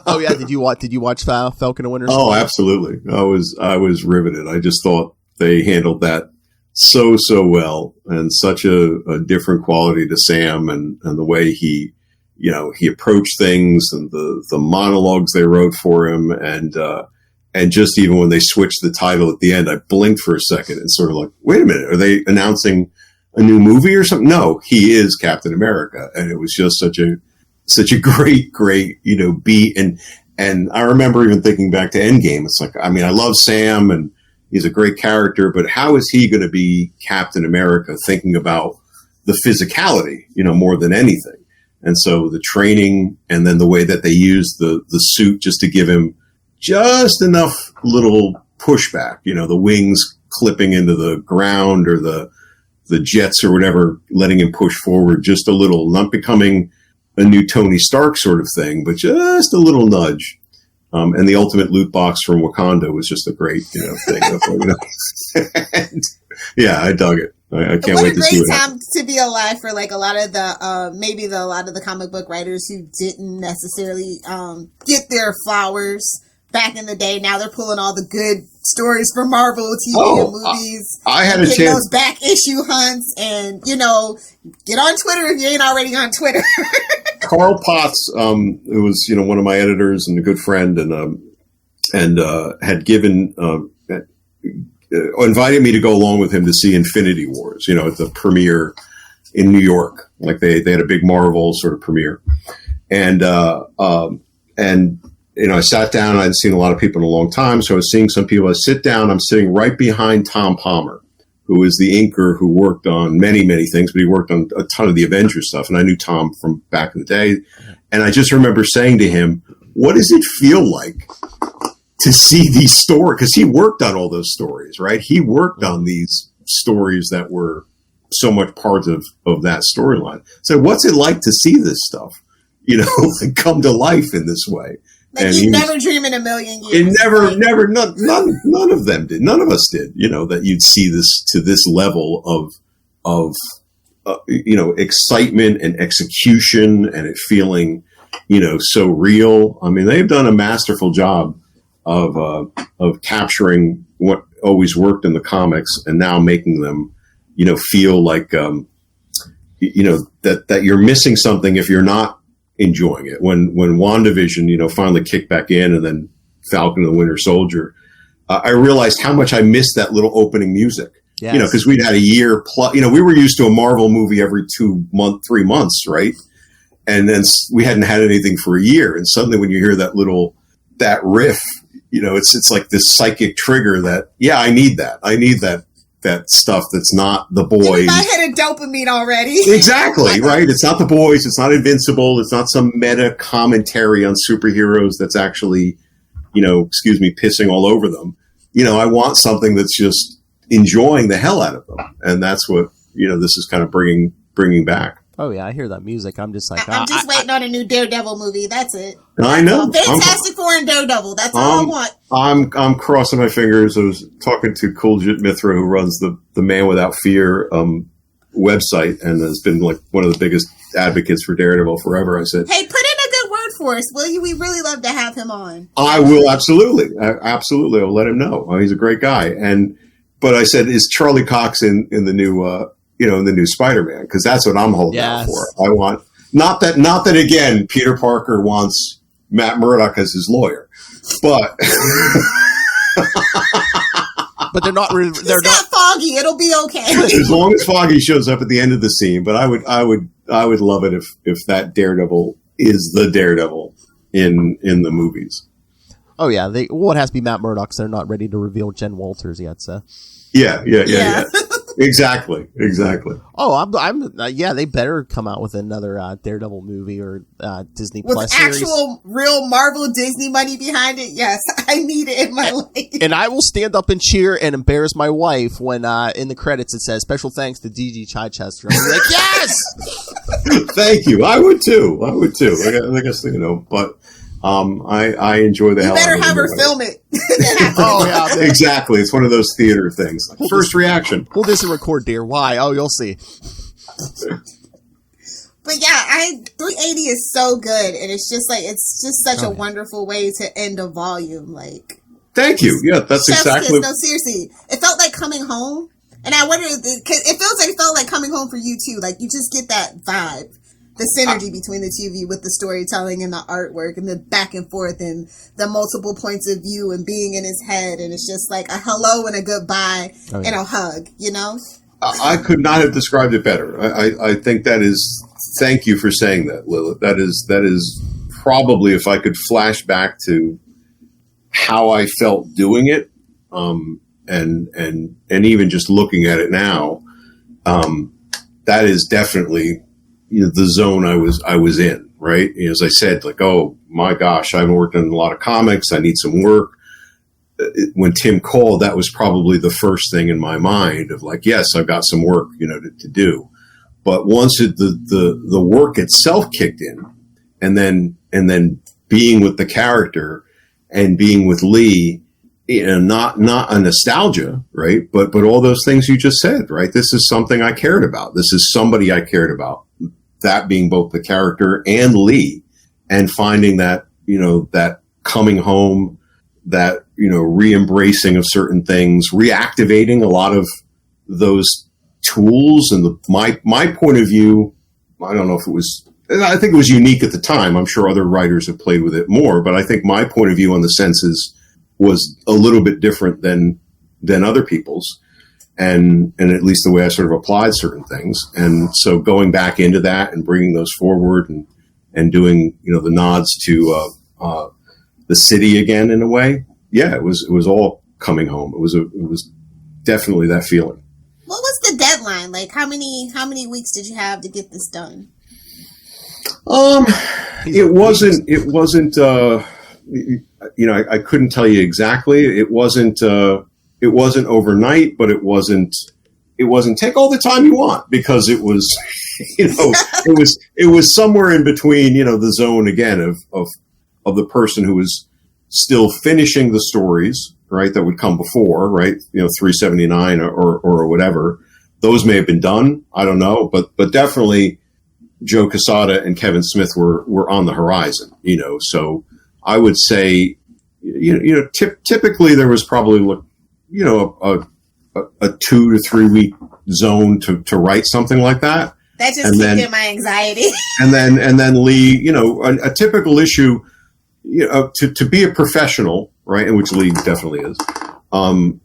Oh yeah, did you watch Falcon and Winter Soldier? Oh, absolutely. I was riveted. I just thought they handled that so well, and such a different quality to Sam and the way he approached things, and the monologues they wrote for him, and just even when they switched the title at the end, I blinked for a second and sort of like, wait a minute, are they announcing a new movie or something? No, he is Captain America. And it was just such a great, beat. And I remember even thinking back to Endgame. It's like, I mean, I love Sam and he's a great character, but how is he going to be Captain America, thinking about the physicality, more than anything? And so the training, and then the way that they used the suit just to give him just enough little pushback, the wings clipping into the ground, or the jets or whatever, letting him push forward just a little, not becoming a new Tony Stark sort of thing, but just a little nudge. And the ultimate loot box from Wakanda was just a great, thing. And, yeah, I dug it. I can't wait to see what happens. What a great time to be alive for like a lot of the comic book writers who didn't necessarily get their flowers back in the day. Now they're pulling all the good stories from Marvel TV and movies. I had a chance. Those back issue hunts, and get on Twitter if you ain't already on Twitter. Carl Potts, who was one of my editors and a good friend, and and had given invited me to go along with him to see Infinity Wars, you know, at the premiere in New York. Like they had a big Marvel sort of premiere. And you know, I sat down, I hadn't seen a lot of people in a long time. So I was seeing some people. I sit down, I'm sitting right behind Tom Palmer, who is the inker who worked on many, many things, but he worked on a ton of the Avengers stuff. And I knew Tom from back in the day. And I just remember saying to him, what does it feel like to see these stories? Because he worked on all those stories, right? He worked on these stories that were so much part of that storyline. So what's it like to see this stuff, you know, come to life in this way? Like and you'd never dream in a million years. It never, none of them did. None of us did, you know, that you'd see this to this level of you know, excitement and execution and it feeling, you know, so real. I mean, they've done a masterful job of capturing what always worked in the comics and now making them, you know, feel like, you know, that you're missing something if you're not enjoying it. When WandaVision, you know, finally kicked back in and then Falcon and the Winter Soldier, I realized how much I missed that little opening music. Yes. You know, because we'd had a year plus, you know, we were used to a Marvel movie every 3 months, right? And then we hadn't had anything for a year. And suddenly when you hear that riff, you know, it's like this psychic trigger that, yeah, I need that. I need that stuff that's not the boys. I had a dopamine already. Exactly, right? It's not the boys. It's not Invincible. It's not some meta commentary on superheroes that's actually, you know, excuse me, pissing all over them. You know, I want something that's just enjoying the hell out of them. And that's what, you know, this is kind of bringing back. Oh yeah, I hear that music. I'm just like, I'm just waiting on a new Daredevil movie. That's it. I know. Fantastic Four and Daredevil. That's all I want. I'm crossing my fingers. I was talking to Kuljit Mithra, who runs the Man Without Fear website, and has been like one of the biggest advocates for Daredevil forever. I said, "Hey, put in a good word for us, will you? We really love to have him on." I will absolutely. I'll let him know. He's a great guy. But I said, is Charlie Cox in the new? You know, in the new Spider-Man, because that's what I'm holding out for. I want not that again. Peter Parker wants Matt Murdock as his lawyer, but they're not. They're not Foggy. It'll be okay as long as Foggy shows up at the end of the scene. But I would love it if that Daredevil is the Daredevil in the movies. Oh yeah, it has to be Matt Murdock. So they're not ready to reveal Jen Walters yet. So yeah. Exactly. Oh, yeah. They better come out with another Daredevil movie or Disney with Plus actual, real Marvel Disney money behind it. Yes, I need it in my life. And I will stand up and cheer and embarrass my wife when in the credits it says special thanks to DG Chichester. I'm like, yes. Thank you. I would too. I guess you know, but. I enjoy the hell out of it. You better have her film it. Oh, yeah. Exactly. It's one of those theater things. Like, first reaction. Pull this and record, dear. Why? Oh, you'll see. But yeah, 380 is so good. And it's just such a wonderful way to end a volume. Like, thank you. Yeah, that's exactly. No, seriously. It felt like coming home. And I wonder, because it felt like coming home for you too. Like, you just get that vibe. The synergy between the two of you with the storytelling and the artwork and the back and forth and the multiple points of view and being in his head. And it's just like a hello and a goodbye and a hug, you know? I could not have described it better. I think that is, thank you for saying that, Lilith. That is probably, if I could flash back to how I felt doing it, and even just looking at it now, that is definitely, you know, the zone I was in, right? As I said, like, oh my gosh, I haven't worked on a lot of comics. I need some work. When Tim called, that was probably the first thing in my mind of like, yes, I've got some work, you know, to do. But once the work itself kicked in, and then being with the character and being with Lee, you know, not a nostalgia, right? But all those things you just said, right? This is something I cared about. This is somebody I cared about. That being both the character and Lee, and finding that, you know, that coming home, that, you know, re-embracing of certain things, reactivating a lot of those tools. And my point of view, I don't know if it was, I think it was unique at the time. I'm sure other writers have played with it more, but I think my point of view on the sense is was a little bit different than other people's, and at least the way I sort of applied certain things. And so going back into that and bringing those forward and doing, you know, the nods to the city again in a way, yeah, it was all coming home. It was definitely that feeling. What was the deadline? Like, how many weeks did you have to get this done? It wasn't, you know, I couldn't tell you exactly. It wasn't overnight, but it wasn't take all the time you want, because it was, you know, it was somewhere in between, you know, the zone again of the person who was still finishing the stories, right, that would come before, right, you know, 379 or whatever. Those may have been done. I don't know, but definitely Joe Quesada and Kevin Smith were on the horizon, you know. So I would say, you know, typically there was probably, you know, a 2 to 3 week zone to write something like that. That just kicked in my anxiety. and then Lee, you know, a typical issue, you know, to be a professional, right, and which Lee definitely is,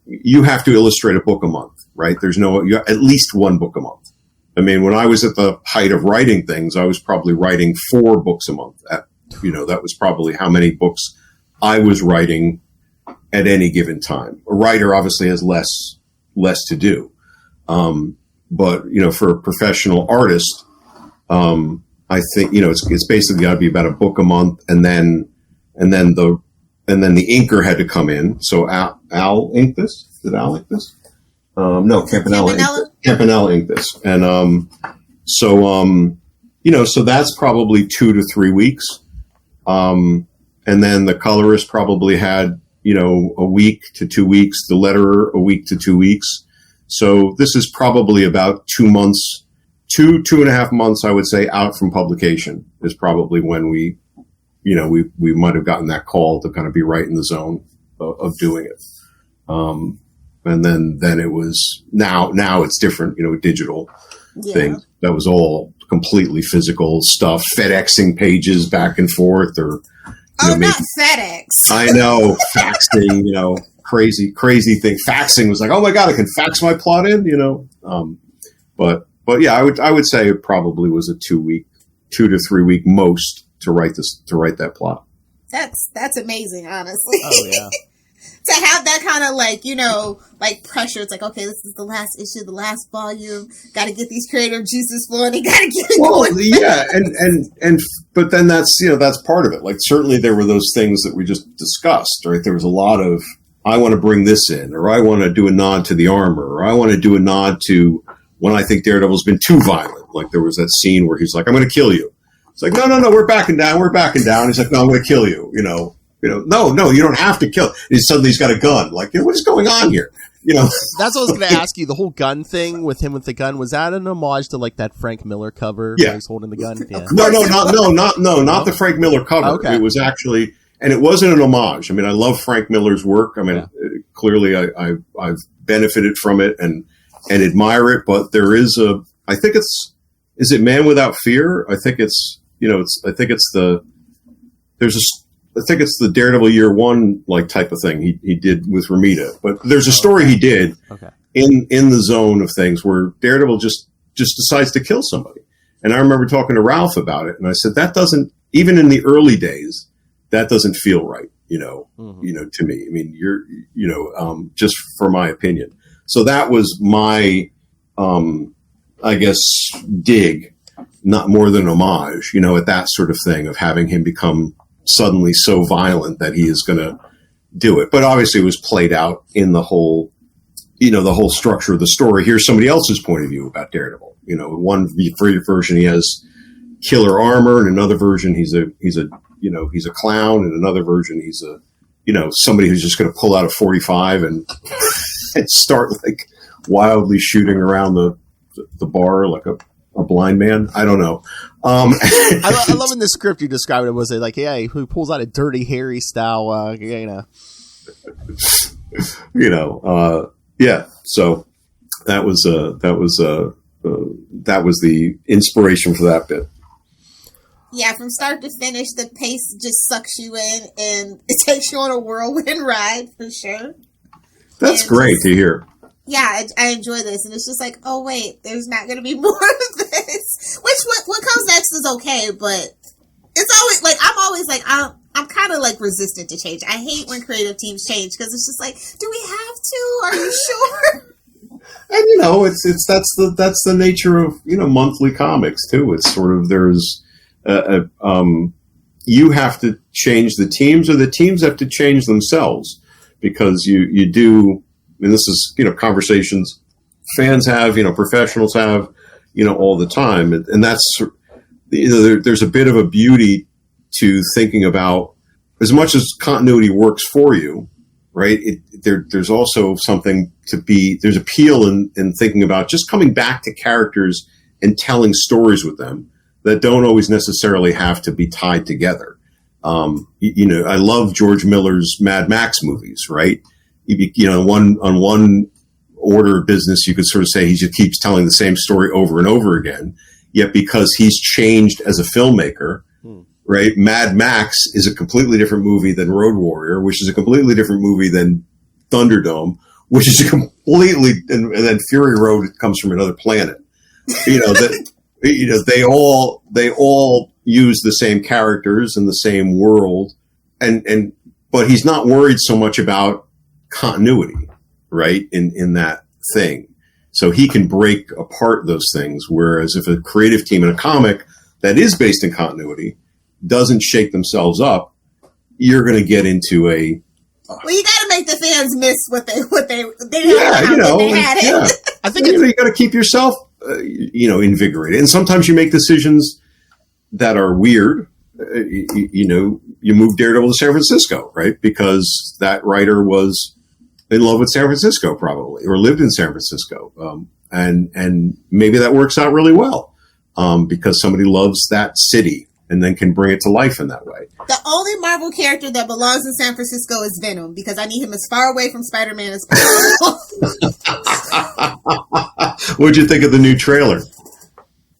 you have to illustrate a book a month, right? There's at least one book a month. I mean, when I was at the height of writing things, I was probably writing 4 books a month. You know, that was probably how many books I was writing at any given time. A writer obviously has less to do. But, you know, for a professional artist, I think, you know, it's basically got to be about a book a month, and then the inker had to come in. So Al inked this. Did Al ink this? No, Campanella inked this. And, you know, so that's probably 2 to 3 weeks. And then the colorist probably had, you know, a week to 2 weeks, the letterer a week to 2 weeks. So this is probably about 2 months, 2.5 months, I would say, out from publication is probably when we might have gotten that call to kind of be right in the zone of doing it. And then it was, now it's different, you know, digital things. That was all completely physical stuff, FedExing pages back and forth, or, you know, not FedEx. I know, faxing, you know, crazy thing. Faxing was like, oh my God, I can fax my plot in, you know. But yeah, I would say it probably was a 2 to 3 week most to write that plot. That's amazing, honestly. Oh yeah. To have that kind of, like, you know, like pressure. It's like, okay, this is the last issue, the last volume. Got to get these creative juices flowing. You got to get it going. Yeah, and but then that's, you know, that's part of it. Like, certainly there were those things that we just discussed, right? There was a lot of, I want to bring this in, or I want to do a nod to the armor, or I want to do a nod to when I think Daredevil's been too violent. Like, there was that scene where he's like, I'm going to kill you. It's like, no, we're backing down. He's like, no, I'm going to kill you. No, you don't have to kill. And suddenly he's got a gun. Like, you know, what is going on here? You know, that's what I was going to ask you. The whole gun thing with him with the gun, was that an homage to like that Frank Miller cover? Yeah, where he's holding the gun. Yeah. Not the Frank Miller cover. Okay. It was actually, and it wasn't an homage. I mean, I love Frank Miller's work. I mean, clearly I've benefited from it and admire it. But there is I think is it Man Without Fear? I think it's, you know, I think it's the Daredevil Year One like type of thing he did with Ramita. But there's a story he did in the zone of things where Daredevil just decides to kill somebody. And I remember talking to Ralph about it, and I said, that doesn't, even in the early days, that doesn't feel right, you know, to me. I mean, just for my opinion. So that was my, I guess, dig, not more than homage, you know, at that sort of thing of having him become suddenly so violent that he is going to do it. But obviously it was played out in the whole, you know, the whole structure of the story. Here's somebody else's point of view about Daredevil. You know, one version he has killer armor, and another version he's a clown, and another version he's a, you know, somebody who's just going to pull out a 45 and start like wildly shooting around the bar like a blind man. I don't know. I love in the script you described it. Was it like, yeah, he pulls out a Dirty Harry style, you know. Yeah. So that was the inspiration for that bit. Yeah, from start to finish, the pace just sucks you in, and it takes you on a whirlwind ride, for sure. That's and great to hear. Yeah, I enjoy this, and it's just like, oh wait, there's not going to be more of this. Which what comes next is okay, but it's always like I'm kind of like resistant to change. I hate when creative teams change because it's just like, do we have to? Are you sure? And that's the nature of monthly comics too. It's sort of there's you have to change the teams, or the teams have to change themselves, because you do. And this is, conversations fans have, professionals have, all the time. And that's, there's a bit of a beauty to thinking about, as much as continuity works for you, right? There's also there's appeal in thinking about just coming back to characters and telling stories with them that don't always necessarily have to be tied together. I love George Miller's Mad Max movies, right? On one order of business, you could sort of say he just keeps telling the same story over and over again. Yet because he's changed as a filmmaker, right? Mad Max is a completely different movie than Road Warrior, which is a completely different movie than Thunderdome, which is a completely, and then Fury Road comes from another planet. They all use the same characters in the same world, but he's not worried so much about continuity, right? In that thing. So he can break apart those things. Whereas if a creative team in a comic that is based in continuity doesn't shake themselves up, you're going to get into a. Well, you got to make the fans miss what they had. Yeah. I think you got to keep yourself, invigorated. And sometimes you make decisions that are weird. You move Daredevil to San Francisco, right? Because that writer was in love with San Francisco, probably, or lived in San Francisco. And maybe that works out really well, because somebody loves that city and then can bring it to life in that way. The only Marvel character that belongs in San Francisco is Venom, because I need him as far away from Spider-Man as possible. What'd you think of the new trailer?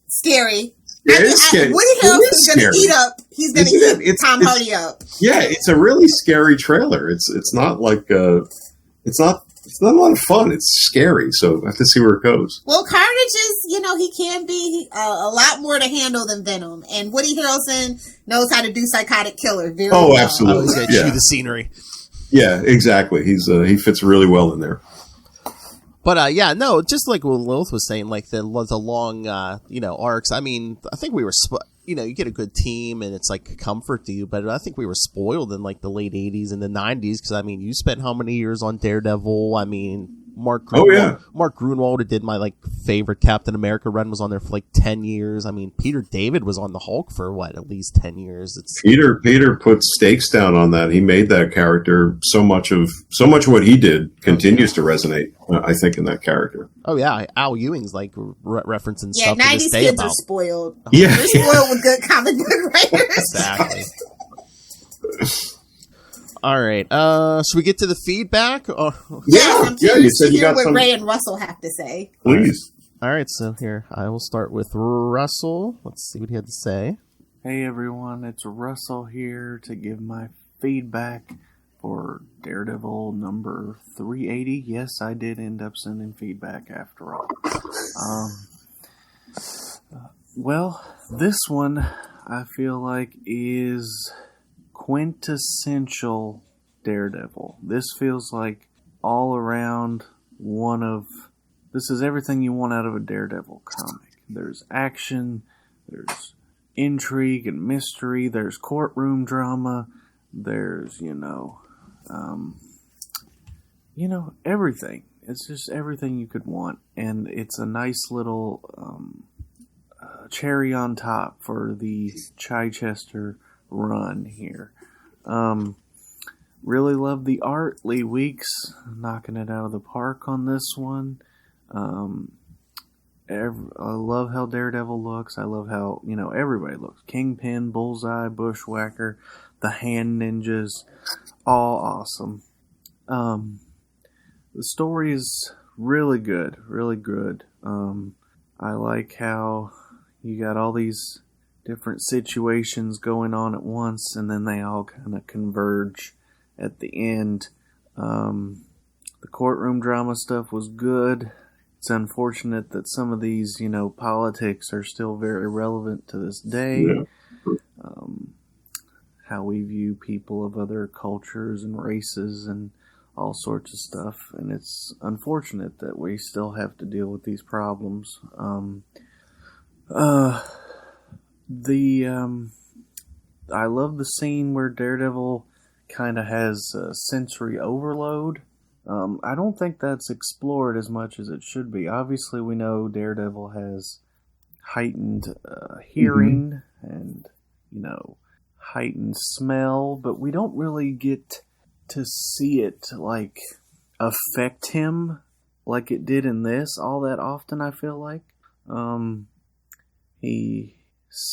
Scary. It's scary. Woody Harrelson's going to eat up. He's going to eat Tom Hardy up. Yeah, it's a really scary trailer. It's not like it's not a lot of fun. It's scary, so I have to see where it goes. Well, Carnage is, he can be a lot more to handle than Venom, and Woody Harrelson knows how to do psychotic killer very well. Absolutely. He's going to chew the scenery. Yeah, exactly. He fits really well in there. But just like what Lilith was saying, like the long arcs. I mean, I think we were you get a good team and it's like a comfort to you, but I think we were spoiled in like the late 80s and the 90s, because I mean, you spent how many years on Daredevil? I mean, Mark Grunwald, who did my like favorite Captain America run, was on there for like 10 years. I mean, Peter David was on the Hulk for at least 10 years. Peter put stakes down on that. He made that character so much of what he did continues to resonate, I think, in that character. Oh yeah, Al Ewing's like referencing stuff. Yeah, 90s kids are spoiled. Yeah, they're spoiled with good comic book writers. Exactly. All right. Should we get to the feedback? Yeah. You said you got what Ray and Russell have to say. Please. All right. So here, I will start with Russell. Let's see what he had to say. Hey everyone, it's Russell here to give my feedback for Daredevil number 380. Yes, I did end up sending feedback after all. Well, this one I feel like is quintessential Daredevil. This feels like all around this is everything you want out of a Daredevil comic. There's action, there's intrigue and mystery, there's courtroom drama, there's, everything. It's just everything you could want, and it's a nice little cherry on top for the Chichester run here. Really love the art. Lee Weeks knocking it out of the park on this one. I love how Daredevil looks. I love how, everybody looks. Kingpin, Bullseye, Bushwhacker, the Hand Ninjas, all awesome. The story is really good, really good. I like how you got all these different situations going on at once, and then they all kind of converge at the end. The courtroom drama stuff was good. It's unfortunate that some of these, politics are still very relevant to this day. Yeah. How we view people of other cultures and races and all sorts of stuff. And it's unfortunate that we still have to deal with these problems. I love the scene where Daredevil kind of has sensory overload. I don't think that's explored as much as it should be. Obviously, we know Daredevil has heightened hearing and, heightened smell, but we don't really get to see it, affect him like it did in this all that often, I feel like.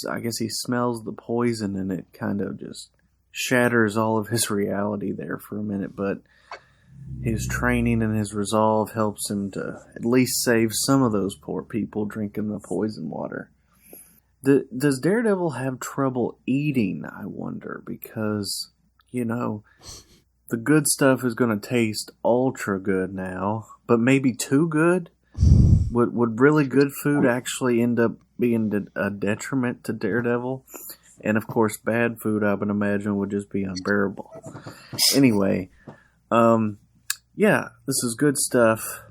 I guess he smells the poison and it kind of just shatters all of his reality there for a minute, but his training and his resolve helps him to at least save some of those poor people drinking the poison water. Does Daredevil have trouble eating, I wonder? Because, the good stuff is going to taste ultra good now, but maybe too good? Would really good food actually end up being a detriment to Daredevil? And of course, bad food, I would imagine, would just be unbearable. Anyway, this is good stuff.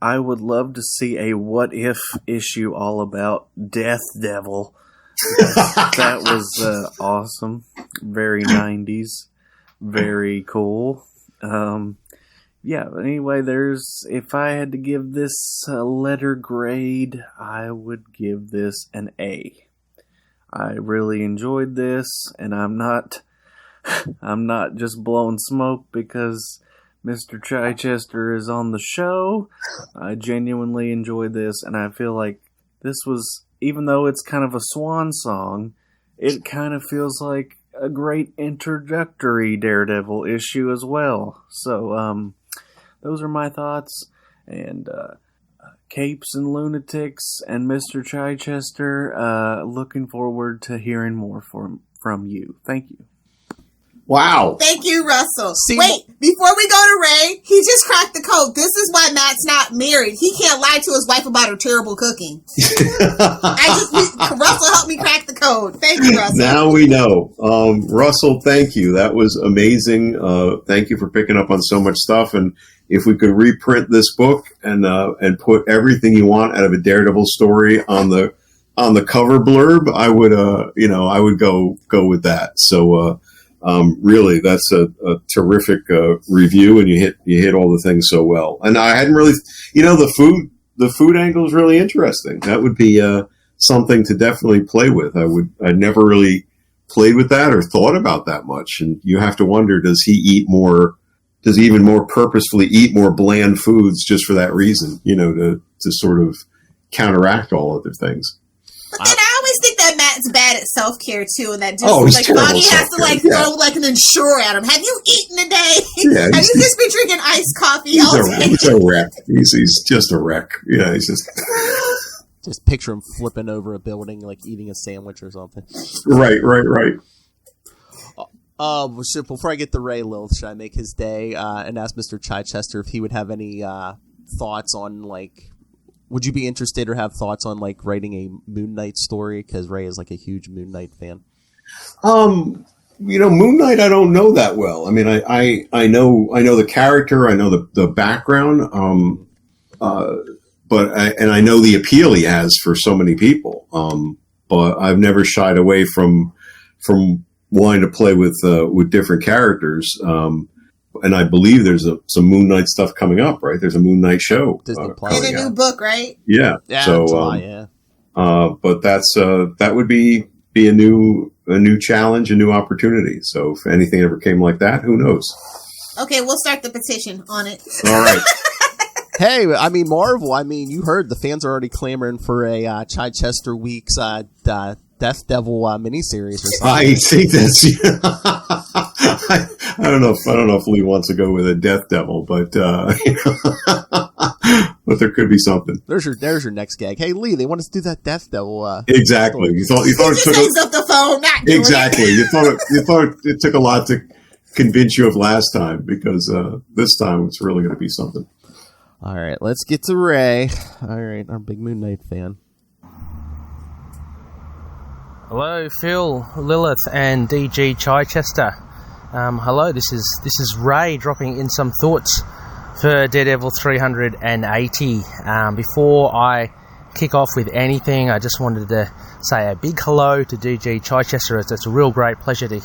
I would love to see a what if issue all about Death Devil. That was awesome. Very 90s. Very cool. But anyway, if I had to give this a letter grade, I would give this an A. I really enjoyed this, and I'm not just blowing smoke because Mr. Chichester is on the show. I genuinely enjoyed this, and I feel like this was, even though it's kind of a swan song, it kind of feels like a great introductory Daredevil issue as well. So, those are my thoughts, and Capes and Lunatics and Mr. Chichester, looking forward to hearing more from you. Thank you. Wow. Thank you, Russell. Wait, before we go to Ray, he just cracked the code. This is why Matt's not married. He can't lie to his wife about her terrible cooking. Russell helped me crack the code. Thank you, Russell. Now we know. Russell, thank you. That was amazing. Thank you for picking up on so much stuff. And if we could reprint this book and put everything you want out of a Daredevil story on the cover blurb, I would go with that. So, really, that's a terrific review, and you hit all the things so well. And I hadn't really, the food angle is really interesting. That would be something to definitely play with. I'd never really played with that or thought about that much. And you have to wonder, does he even more purposefully eat more bland foods just for that reason? To sort of counteract all other things. But then I always think that Matt's bad at self-care too, and that just Bonnie has to throw an Ensure at him. Have you eaten today? Yeah, have you just been drinking iced coffee all day? He's a wreck. He's just a wreck. Yeah, he's just. Just picture him flipping over a building, like eating a sandwich or something. Right. So before I get to Ray, Lilith, should I make his day and ask Mr. Chichester if he would have any thoughts on, would you be interested or have thoughts on, writing a Moon Knight story? Because Ray is, a huge Moon Knight fan. Moon Knight, I don't know that well. I mean, I know the character, I know the background, but I know the appeal he has for so many people. But I've never shied away from wanting to play with different characters. And I believe there's some Moon Knight stuff coming up, right? There's a Moon Knight show. And a new book, right? Yeah. So, July, but that would be a new challenge, a new opportunity. So if anything ever came like that, who knows? Okay, we'll start the petition on it. All right. Hey, Marvel, you heard the fans are already clamoring for a Chichester Weeks Death Devil miniseries or something. I think that's. I don't know if Lee wants to go with a Death Devil, but but there could be something. There's your next gag. Hey, Lee, they want us to do that Daredevil. Exactly. You thought it took hangs up the phone. Not doing exactly. It. You thought it took a lot to convince you of last time, because this time it's really going to be something. All right, let's get to Ray. All right, our big Moon Knight fan. Hello, Phil, Lilith, and DG Chichester. Hello, this is Ray dropping in some thoughts for Daredevil 380. Before I kick off with anything, I just wanted to say a big hello to DG Chichester. It's a real great pleasure to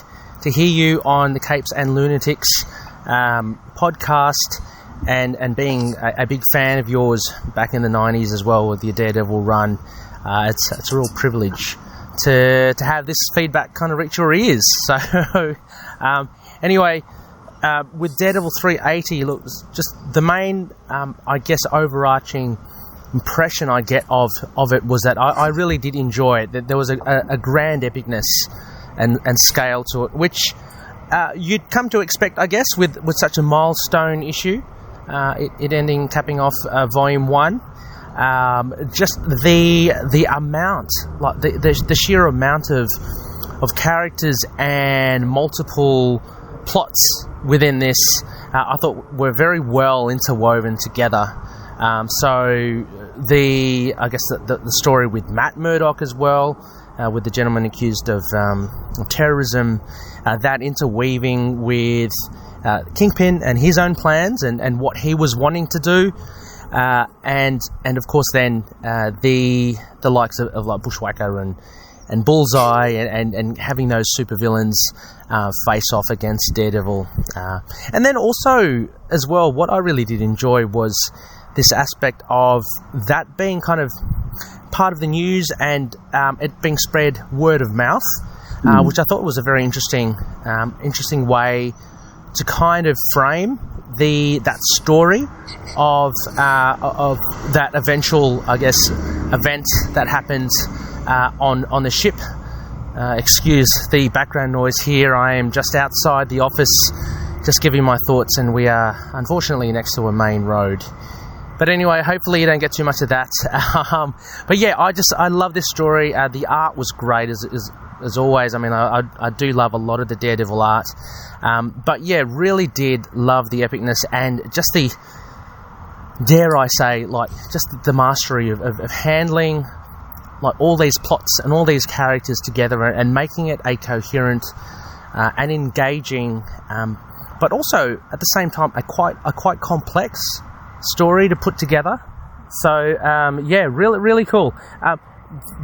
hear you on the Capes and Lunatics podcast, and being a big fan of yours back in the 90s as well with your Daredevil run. It's a real privilege to have this feedback kind of reach your ears. So anyway, with Daredevil 380, look, just the main I guess overarching impression I get of it was that I really did enjoy it. That there was a grand epicness and scale to it, which you'd come to expect, I guess, with such a milestone issue. It capping off Volume 1. Just the amount, like the sheer amount of characters and multiple plots within this, I thought were very well interwoven together. So I guess the story with Matt Murdock as well, with the gentleman accused of terrorism, that interweaving with Kingpin and his own plans and what he was wanting to do. And of course then the likes of like Bushwhacker and Bullseye and having those supervillains face off against Daredevil. And then also as well, what I really did enjoy was this aspect of that being kind of part of the news and it being spread word of mouth, which I thought was a very interesting way to kind of frame that story of that eventual, I guess, event that happened on the ship. Excuse the background noise here. I am just outside the office, just giving my thoughts, and we are unfortunately next to a main road. But anyway, hopefully you don't get too much of that. But yeah, I love this story. The art was great as always. I mean, I do love a lot of the Daredevil art. But yeah, really did love the epicness and just the, dare I say, like just the mastery of handling like all these plots and all these characters together and making it a coherent and engaging, but also at the same time a quite complex story to put together. So yeah, really cool.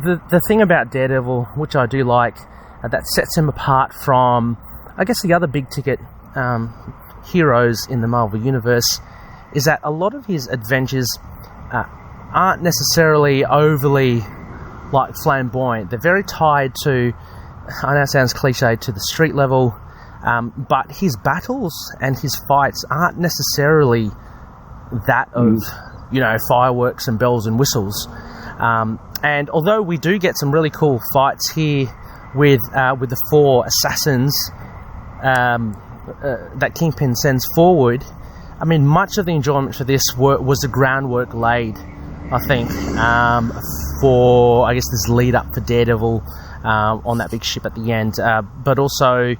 The thing about Daredevil, which I do like, that sets him apart from, I guess, the other big ticket heroes in the Marvel Universe, is that a lot of his adventures aren't necessarily overly like flamboyant. They're very tied to, I know it sounds cliche, to the street level, but his battles and his fights aren't necessarily that of fireworks and bells and whistles. And although we do get some really cool fights here with the 4 assassins that Kingpin sends forward, I mean, much of the enjoyment for this was the groundwork laid, I think, for, I guess, this lead up for Daredevil on that big ship at the end, but also,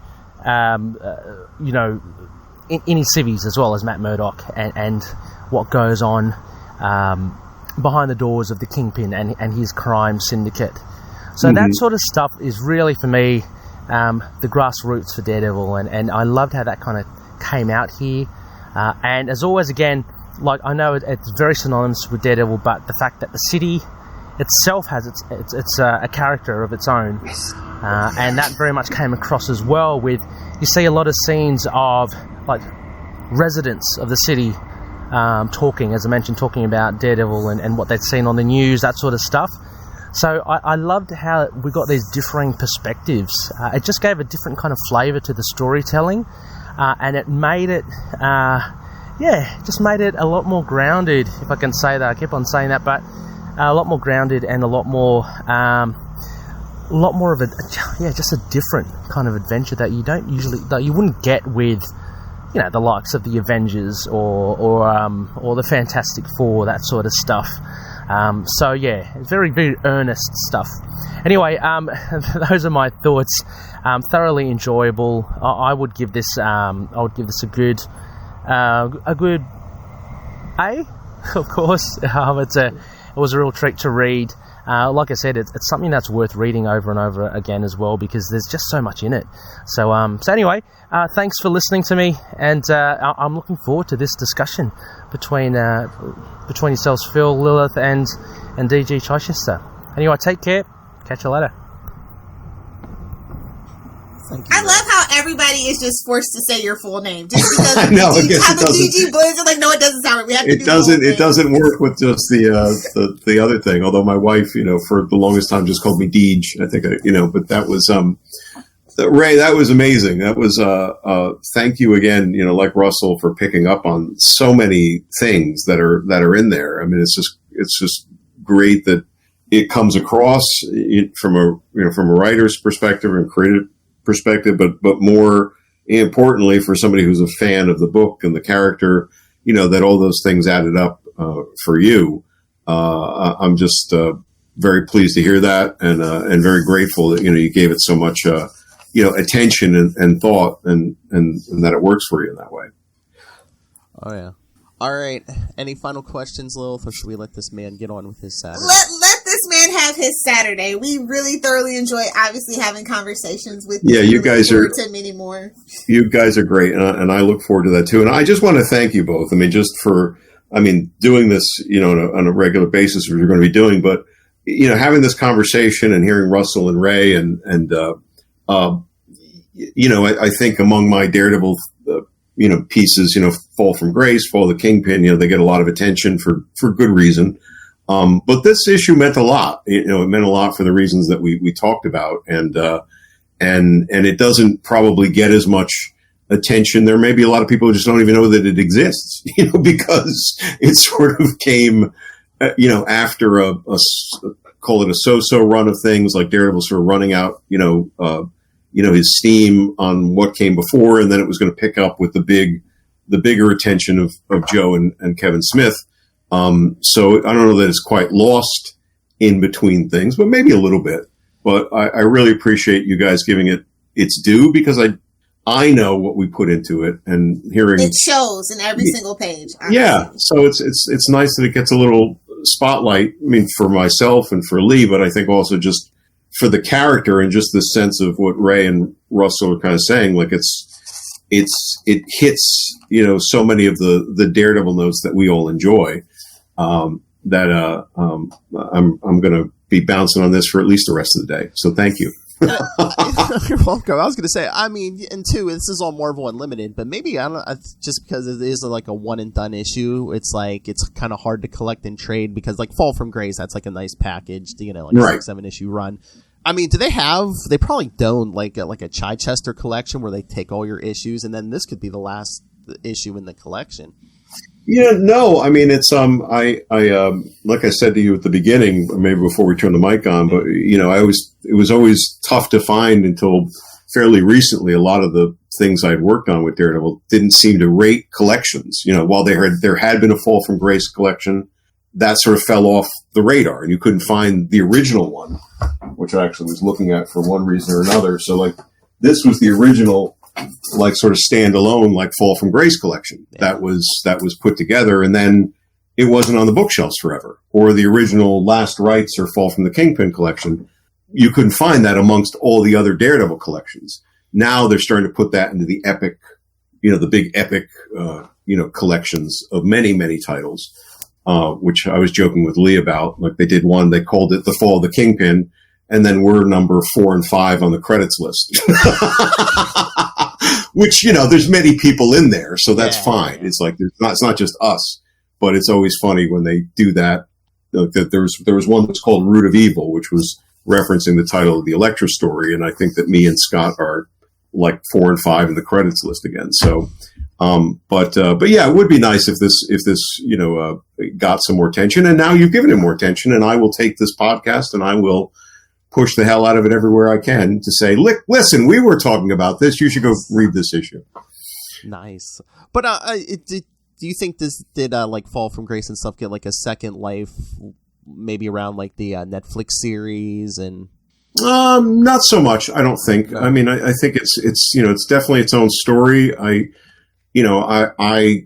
in his civvies as well as Matt Murdock and what goes on behind the doors of the Kingpin and his crime syndicate. So that sort of stuff is really, for me, the grassroots for Daredevil, and I loved how that kind of came out here. And as always, again, like, I know it's very synonymous with Daredevil, but the fact that the city itself has it's a character of its own, and that very much came across as well. With, you see a lot of scenes of like residents of the city talking, as I mentioned, talking about Daredevil and what they'd seen on the news, that sort of stuff. So I loved how we got these differing perspectives. It just gave a different kind of flavour to the storytelling, and it made it, just made it a lot more grounded, if I can say that. I keep on saying that, but a lot more grounded and a lot more of just a different kind of adventure that you don't usually, that you wouldn't get with the likes of the Avengers or the Fantastic Four, that sort of stuff. So yeah, very, very earnest stuff. Anyway, those are my thoughts. Thoroughly enjoyable. I would give this a good A, of course. It was a real treat to read. Like I said, it's something that's worth reading over and over again as well, because there's just so much in it. So anyway, thanks for listening to me, and I'm looking forward to this discussion between yourselves, Phil, Lilith, and DG Chichester. Anyway, take care. Catch you later. I love how everybody is just forced to say your full name just because I know, I guess have it a doesn't. DG Blizzard. Like, no, it doesn't sound right. We have to It doesn't. It doesn't work with just the other thing. Although my wife, for the longest time, just called me Deej. I think but that was Ray. That was amazing. That was thank you again. Like Russell, for picking up on so many things that are in there. I mean, it's just great that it comes across from a writer's perspective and creative perspective, but more importantly, for somebody who's a fan of the book and the character, that all those things added up for you. I'm just very pleased to hear that, and very grateful that you gave it so much attention and thought, and that it works for you in that way. Oh yeah. All right. Any final questions, Lilith, or should we let this man get on with his Saturday? Let this man have his Saturday. We really thoroughly enjoy, obviously, having conversations with you. Yeah, you guys are. To many more. You guys are great, and I look forward to that too. And I just want to thank you both. I mean, just for doing this, on a regular basis, which you're going to be doing, but having this conversation and hearing Russell and Ray and I think among my Daredevil pieces, Fall from Grace, Fall of the Kingpin, they get a lot of attention for good reason. But this issue meant a lot. It meant a lot for the reasons that we talked about, and it doesn't probably get as much attention. There may be a lot of people who just don't even know that it exists, because it sort of came, after a call it a so-so run of things, like Daredevil sort of running out, his steam on what came before, and then it was going to pick up with the bigger attention of Joe and Kevin Smith. So I don't know that it's quite lost in between things, but maybe a little bit. But I really appreciate you guys giving it its due, because I know what we put into it, and hearing it shows in every single page. Honestly. Yeah, so it's nice that it gets a little spotlight. I mean, for myself and for Lee, but I think also just for the character and just the sense of what Ray and Russell are kind of saying. Like it hits so many of the Daredevil notes that we all enjoy. That I'm going to be bouncing on this for at least the rest of the day. So thank you. You're welcome. I was going to say, and two, this is all Marvel Unlimited, but maybe just because it is like a one and done issue, it's kind of hard to collect and trade, because like Fall from Grace, that's like a nice package, right. 6-7 issue run. I mean, they probably don't like a Chichester collection where they take all your issues, and then this could be the last issue in the collection. Yeah, no, I mean, it's, I like I said to you at the beginning, or maybe before we turned the mic on, but, it was always tough to find until fairly recently. A lot of the things I'd worked on with Daredevil didn't seem to rate collections. While there had been a Fall from Grace collection, that sort of fell off the radar, and you couldn't find the original one, which I actually was looking at for one reason or another. So, like, this was the original, like, sort of standalone, like, Fall from Grace collection that was put together, and then it wasn't on the bookshelves forever. Or the original Last Rites or Fall from the Kingpin collection, you couldn't find that amongst all the other Daredevil collections. Now they're starting to put that into the epic, the big epic, collections of many, many titles, which I was joking with Lee about. Like, they did one, they called it The Fall of the Kingpin, and then we're number 4 and 5 on the credits list. Which, there's many people in there, so that's fine. It's like, it's not just us, but it's always funny when they do that. That there was one that's called Root of Evil, which was referencing the title of the Elektra story, and I think that me and Scott are like 4 and 5 in the credits list again. So, but yeah, it would be nice if this got some more attention, and now you've given it more attention, and I will take this podcast and I will push the hell out of it everywhere I can to say, listen, we were talking about this. You should go read this issue. Nice. But do you think this did like Fall from Grace and stuff get like a second life, maybe around like the Netflix series and? Not so much. I don't think. I mean, I think it's it's definitely its own story. I think I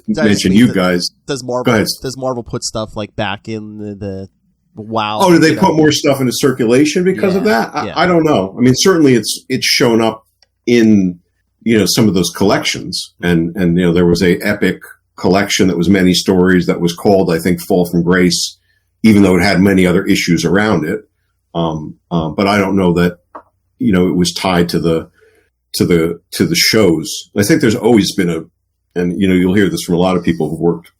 mentioned you guys. Does Marvel put stuff like back in the WoW? Oh, do they put more stuff into circulation because of that? I don't know. I mean, certainly it's shown up in some of those collections, and there was a epic collection that was many stories that was called, I think, Fall from Grace, even though it had many other issues around it. But I don't know that it was tied to the shows. I think there's always been and you'll hear this from a lot of people who've worked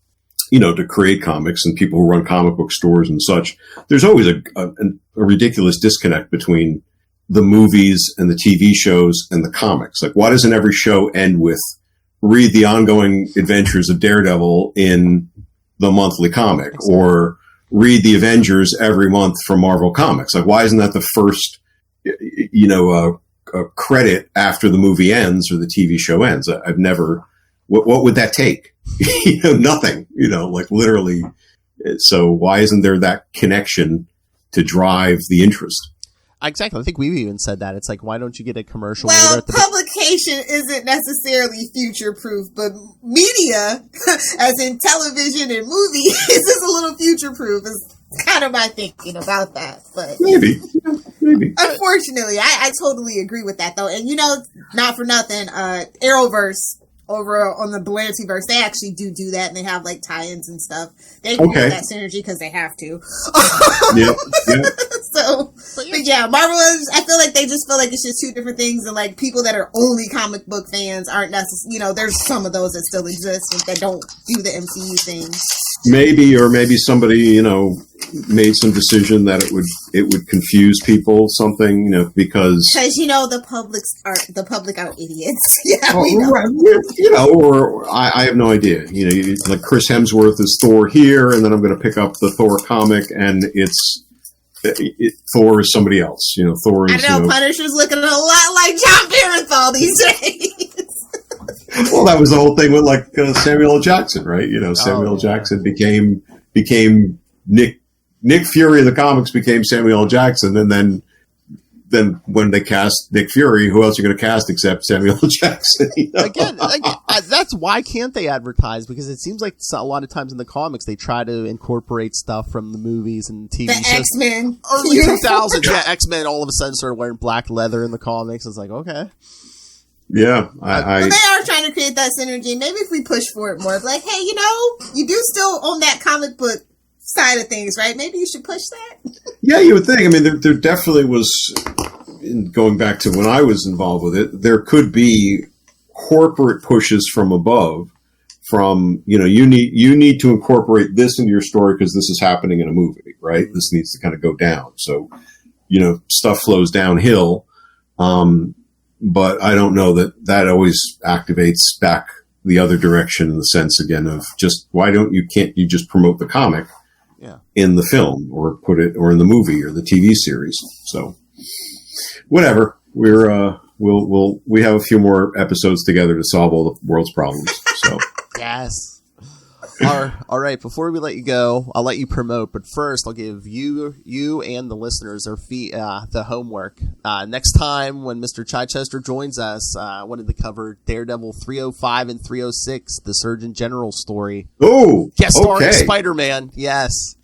to create comics and people who run comic book stores and such. There's always a ridiculous disconnect between the movies and the TV shows and the comics. Like, why doesn't every show end with read the ongoing adventures of Daredevil in the monthly comic, or read the Avengers every month from Marvel Comics? Like, why isn't that the first, a credit after the movie ends or the TV show ends? I've never. What would that take? Nothing. Like literally. So why isn't there that connection to drive the interest? Exactly. I think we've even said that. It's like, why don't you get a commercial? Well, publication isn't necessarily future-proof, but media, as in television and movies, is a little future-proof. Is kind of my thinking about that. But maybe. Unfortunately, I totally agree with that, though. And, not for nothing, Arrowverse over on the Berlantiverse, they actually do that, and they have like tie-ins and stuff. They do that synergy because they have to. Yeah. So, but yeah, Marvel is, I feel like they just feel like it's just two different things, and like people that are only comic book fans aren't necessarily, there's some of those that still exist that don't do the MCU thing. Maybe somebody, made some decision that it would confuse people, something, because the public are idiots. Yeah, we know. Or I have no idea. Like Chris Hemsworth is Thor here, and then I'm going to pick up the Thor comic, and Thor is somebody else. Thor is. I don't know. Punisher's looking a lot like John Bernthal these days. Well, that was the whole thing with like Samuel L. Jackson, right? Samuel L. Jackson became Nick Fury in the comics became Samuel L. Jackson, and then when they cast Nick Fury, who else are you going to cast except Samuel L. Jackson? Again, that's why can't they advertise? Because it seems like a lot of times in the comics they try to incorporate stuff from the movies and TV shows. X-Men, early 2000s, X-Men all of a sudden started wearing black leather in the comics. It's like, okay. Yeah, but they are trying to create that synergy. Maybe if we push for it more, like, hey, you do still own that comic book side of things, right? Maybe you should push that. Yeah, you would think. I mean, there definitely was, going back to when I was involved with it, there could be corporate pushes from above. From you need to incorporate this into your story because this is happening in a movie, right? This needs to kind of go down. So stuff flows downhill. But I don't know that always activates back the other direction in the sense, again, of just can't you just promote the comic in the film or put it, or in the movie or the TV series. So whatever, we have a few more episodes together to solve all the world's problems. So yes. All right. Before we let you go, I'll let you promote, but first I'll give you and the listeners the homework. Next time when Mr. Chichester joins us, I wanted to cover Daredevil 305 and 306, the Surgeon General story. Oh, guest starring Spider-Man. Yes.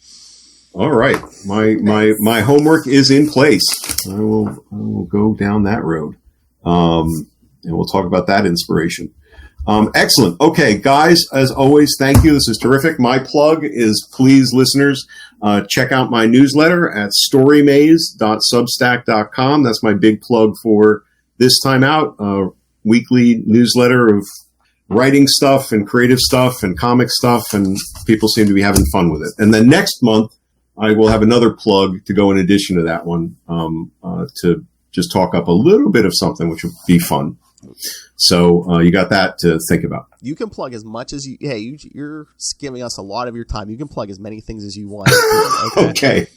All right. My homework is in place. I will go down that road, and we'll talk about that inspiration. Excellent. Okay, guys, as always, thank you. This is terrific. My plug is, please, listeners, check out my newsletter at storymaze.substack.com. That's my big plug for this time out. Weekly newsletter of writing stuff and creative stuff and comic stuff, and people seem to be having fun with it. And then next month, I will have another plug to go in addition to that one, to just talk up a little bit of something, which will be fun. So you got that to think about. You can plug as much as you're giving us a lot of your time. You can plug as many things as you want. Okay.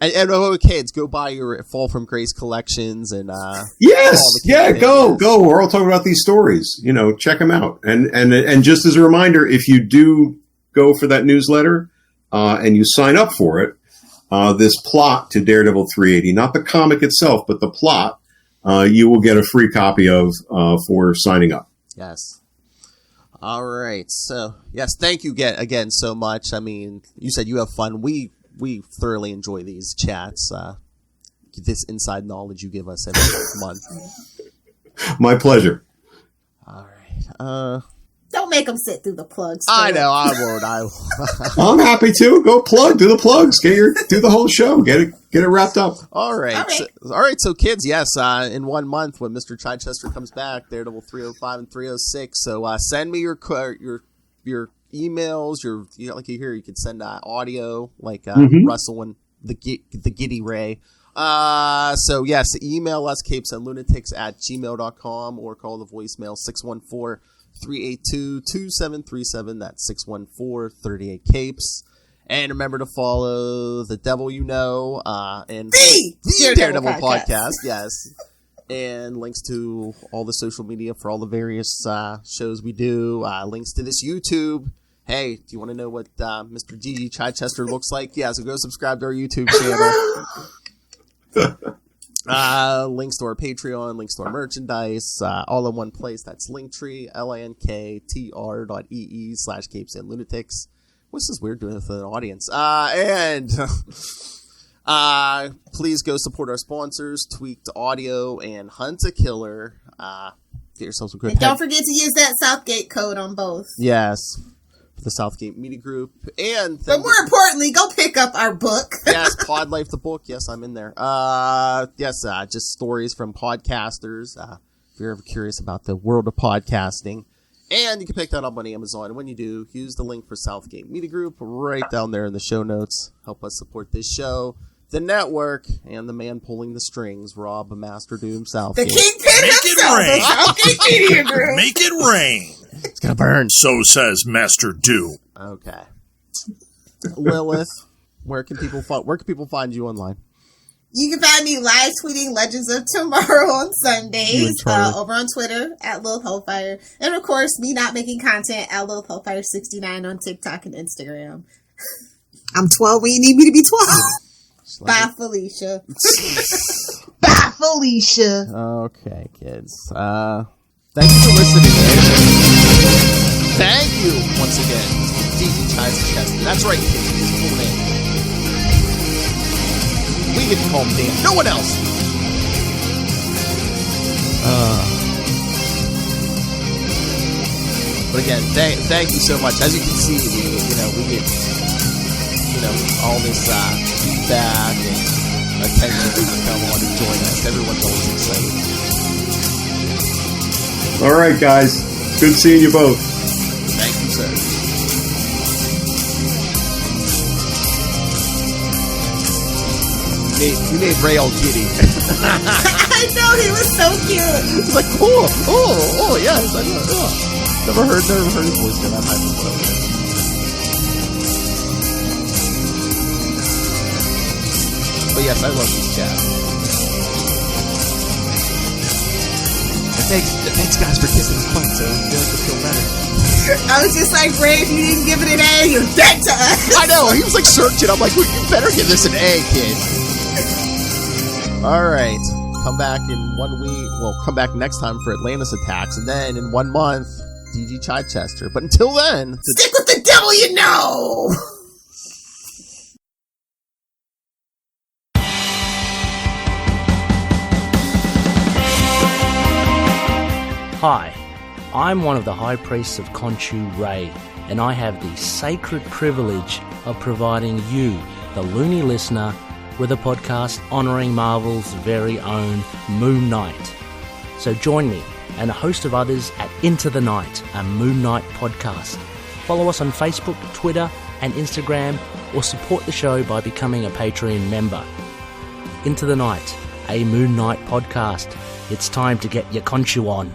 And kids, go buy your Fall from Grace collections and yes, go. We're all talking about these stories. Check them out. And just as a reminder, if you do go for that newsletter and you sign up for it, this plot to Daredevil 380, not the comic itself, but the plot, you will get a free copy of for signing up. Yes. All right. So yes, thank you again so much. I mean, you said you have fun. We thoroughly enjoy these chats. This inside knowledge you give us every month. My pleasure. All right. Don't make them sit through the plugs. I know. I won't. I'm happy to go plug. Do the plugs. Do the whole show. Get it wrapped up. All right. So kids, yes. In 1 month, when Mr. Chichester comes back, Daredevil 305 and 306. So send me your emails. Like you hear, you can send audio, like Russell and the Giddy Ray. So yes, email us capesandlunatics@gmail.com or call the voicemail 614-382-2737. That's 614-38-CAPES. And remember to follow The Devil You Know and the Daredevil Podcast. Yes. And links to all the social media for all the various shows we do. Links to this YouTube. Hey, do you want to know what Mr. Gigi Chichester looks like? Yeah, so go subscribe to our YouTube channel. Links to our Patreon, links to our merchandise, all in one place. That's Linktree, linktr.ee/capesandlunatics. What's this weird doing with an audience? And please go support our sponsors, Tweaked Audio and Hunt a Killer. Get yourselves a good And don't forget to use that Southgate code on both. Yes. The Southgate Media Group. But more importantly, go pick up our book. Yes, Pod Life the book. Yes, I'm in there. Just stories from podcasters. If you're ever curious about the world of podcasting. And you can pick that up on Amazon. And when you do, use the link for Southgate Media Group right down there in the show notes. Help us support this show, the network, and the man pulling the strings, Rob Master Doom Southgate. The kingpin himself, the Southgate Media Group. Make it rain. It's gonna burn. So says Master Doom. Okay. Lilith, where can people find you online? You can find me live tweeting Legends of Tomorrow on Sundays over on Twitter at Lilith Hellfire. And of course, me not making content at Lilith Hellfire 69 on TikTok and Instagram. I'm 12 when you need me to be 12. Bye, Felicia. Bye, Felicia. Okay, kids. Thank you for listening. Thank you once again to Gigi Chichester. That's right, kids. His full name. We get to call him Dan. No one else. But again, thank you so much. As you can see, we get all this feedback and attention to come on and join us. Everyone's always excited. All right, guys. Good seeing you both. Thank you, sir. You made Ray all giddy. I know, he was so cute. He's like, oh, yes, I know. Oh. Never heard his voice go that high before. But yes, I love this chat. Thanks, guys, for kissing his butt, so I feel better. I was just like, Ray, if you didn't give it an A, you're dead to us. I know, he was like searching. I'm like, well, you better give this an A, kid. All right, come back in 1 week. Well, come back next time for Atlantis Attacks, and then in 1 month, Gigi Chichester. But until then, stick with the devil you know. Hi, I'm one of the High Priests of Khonshu Ray, and I have the sacred privilege of providing you, the loony listener, with a podcast honouring Marvel's very own Moon Knight. So join me and a host of others at Into the Night, a Moon Knight podcast. Follow us on Facebook, Twitter and Instagram, or support the show by becoming a Patreon member. Into the Night, a Moon Knight podcast. It's time to get your Khonshu on.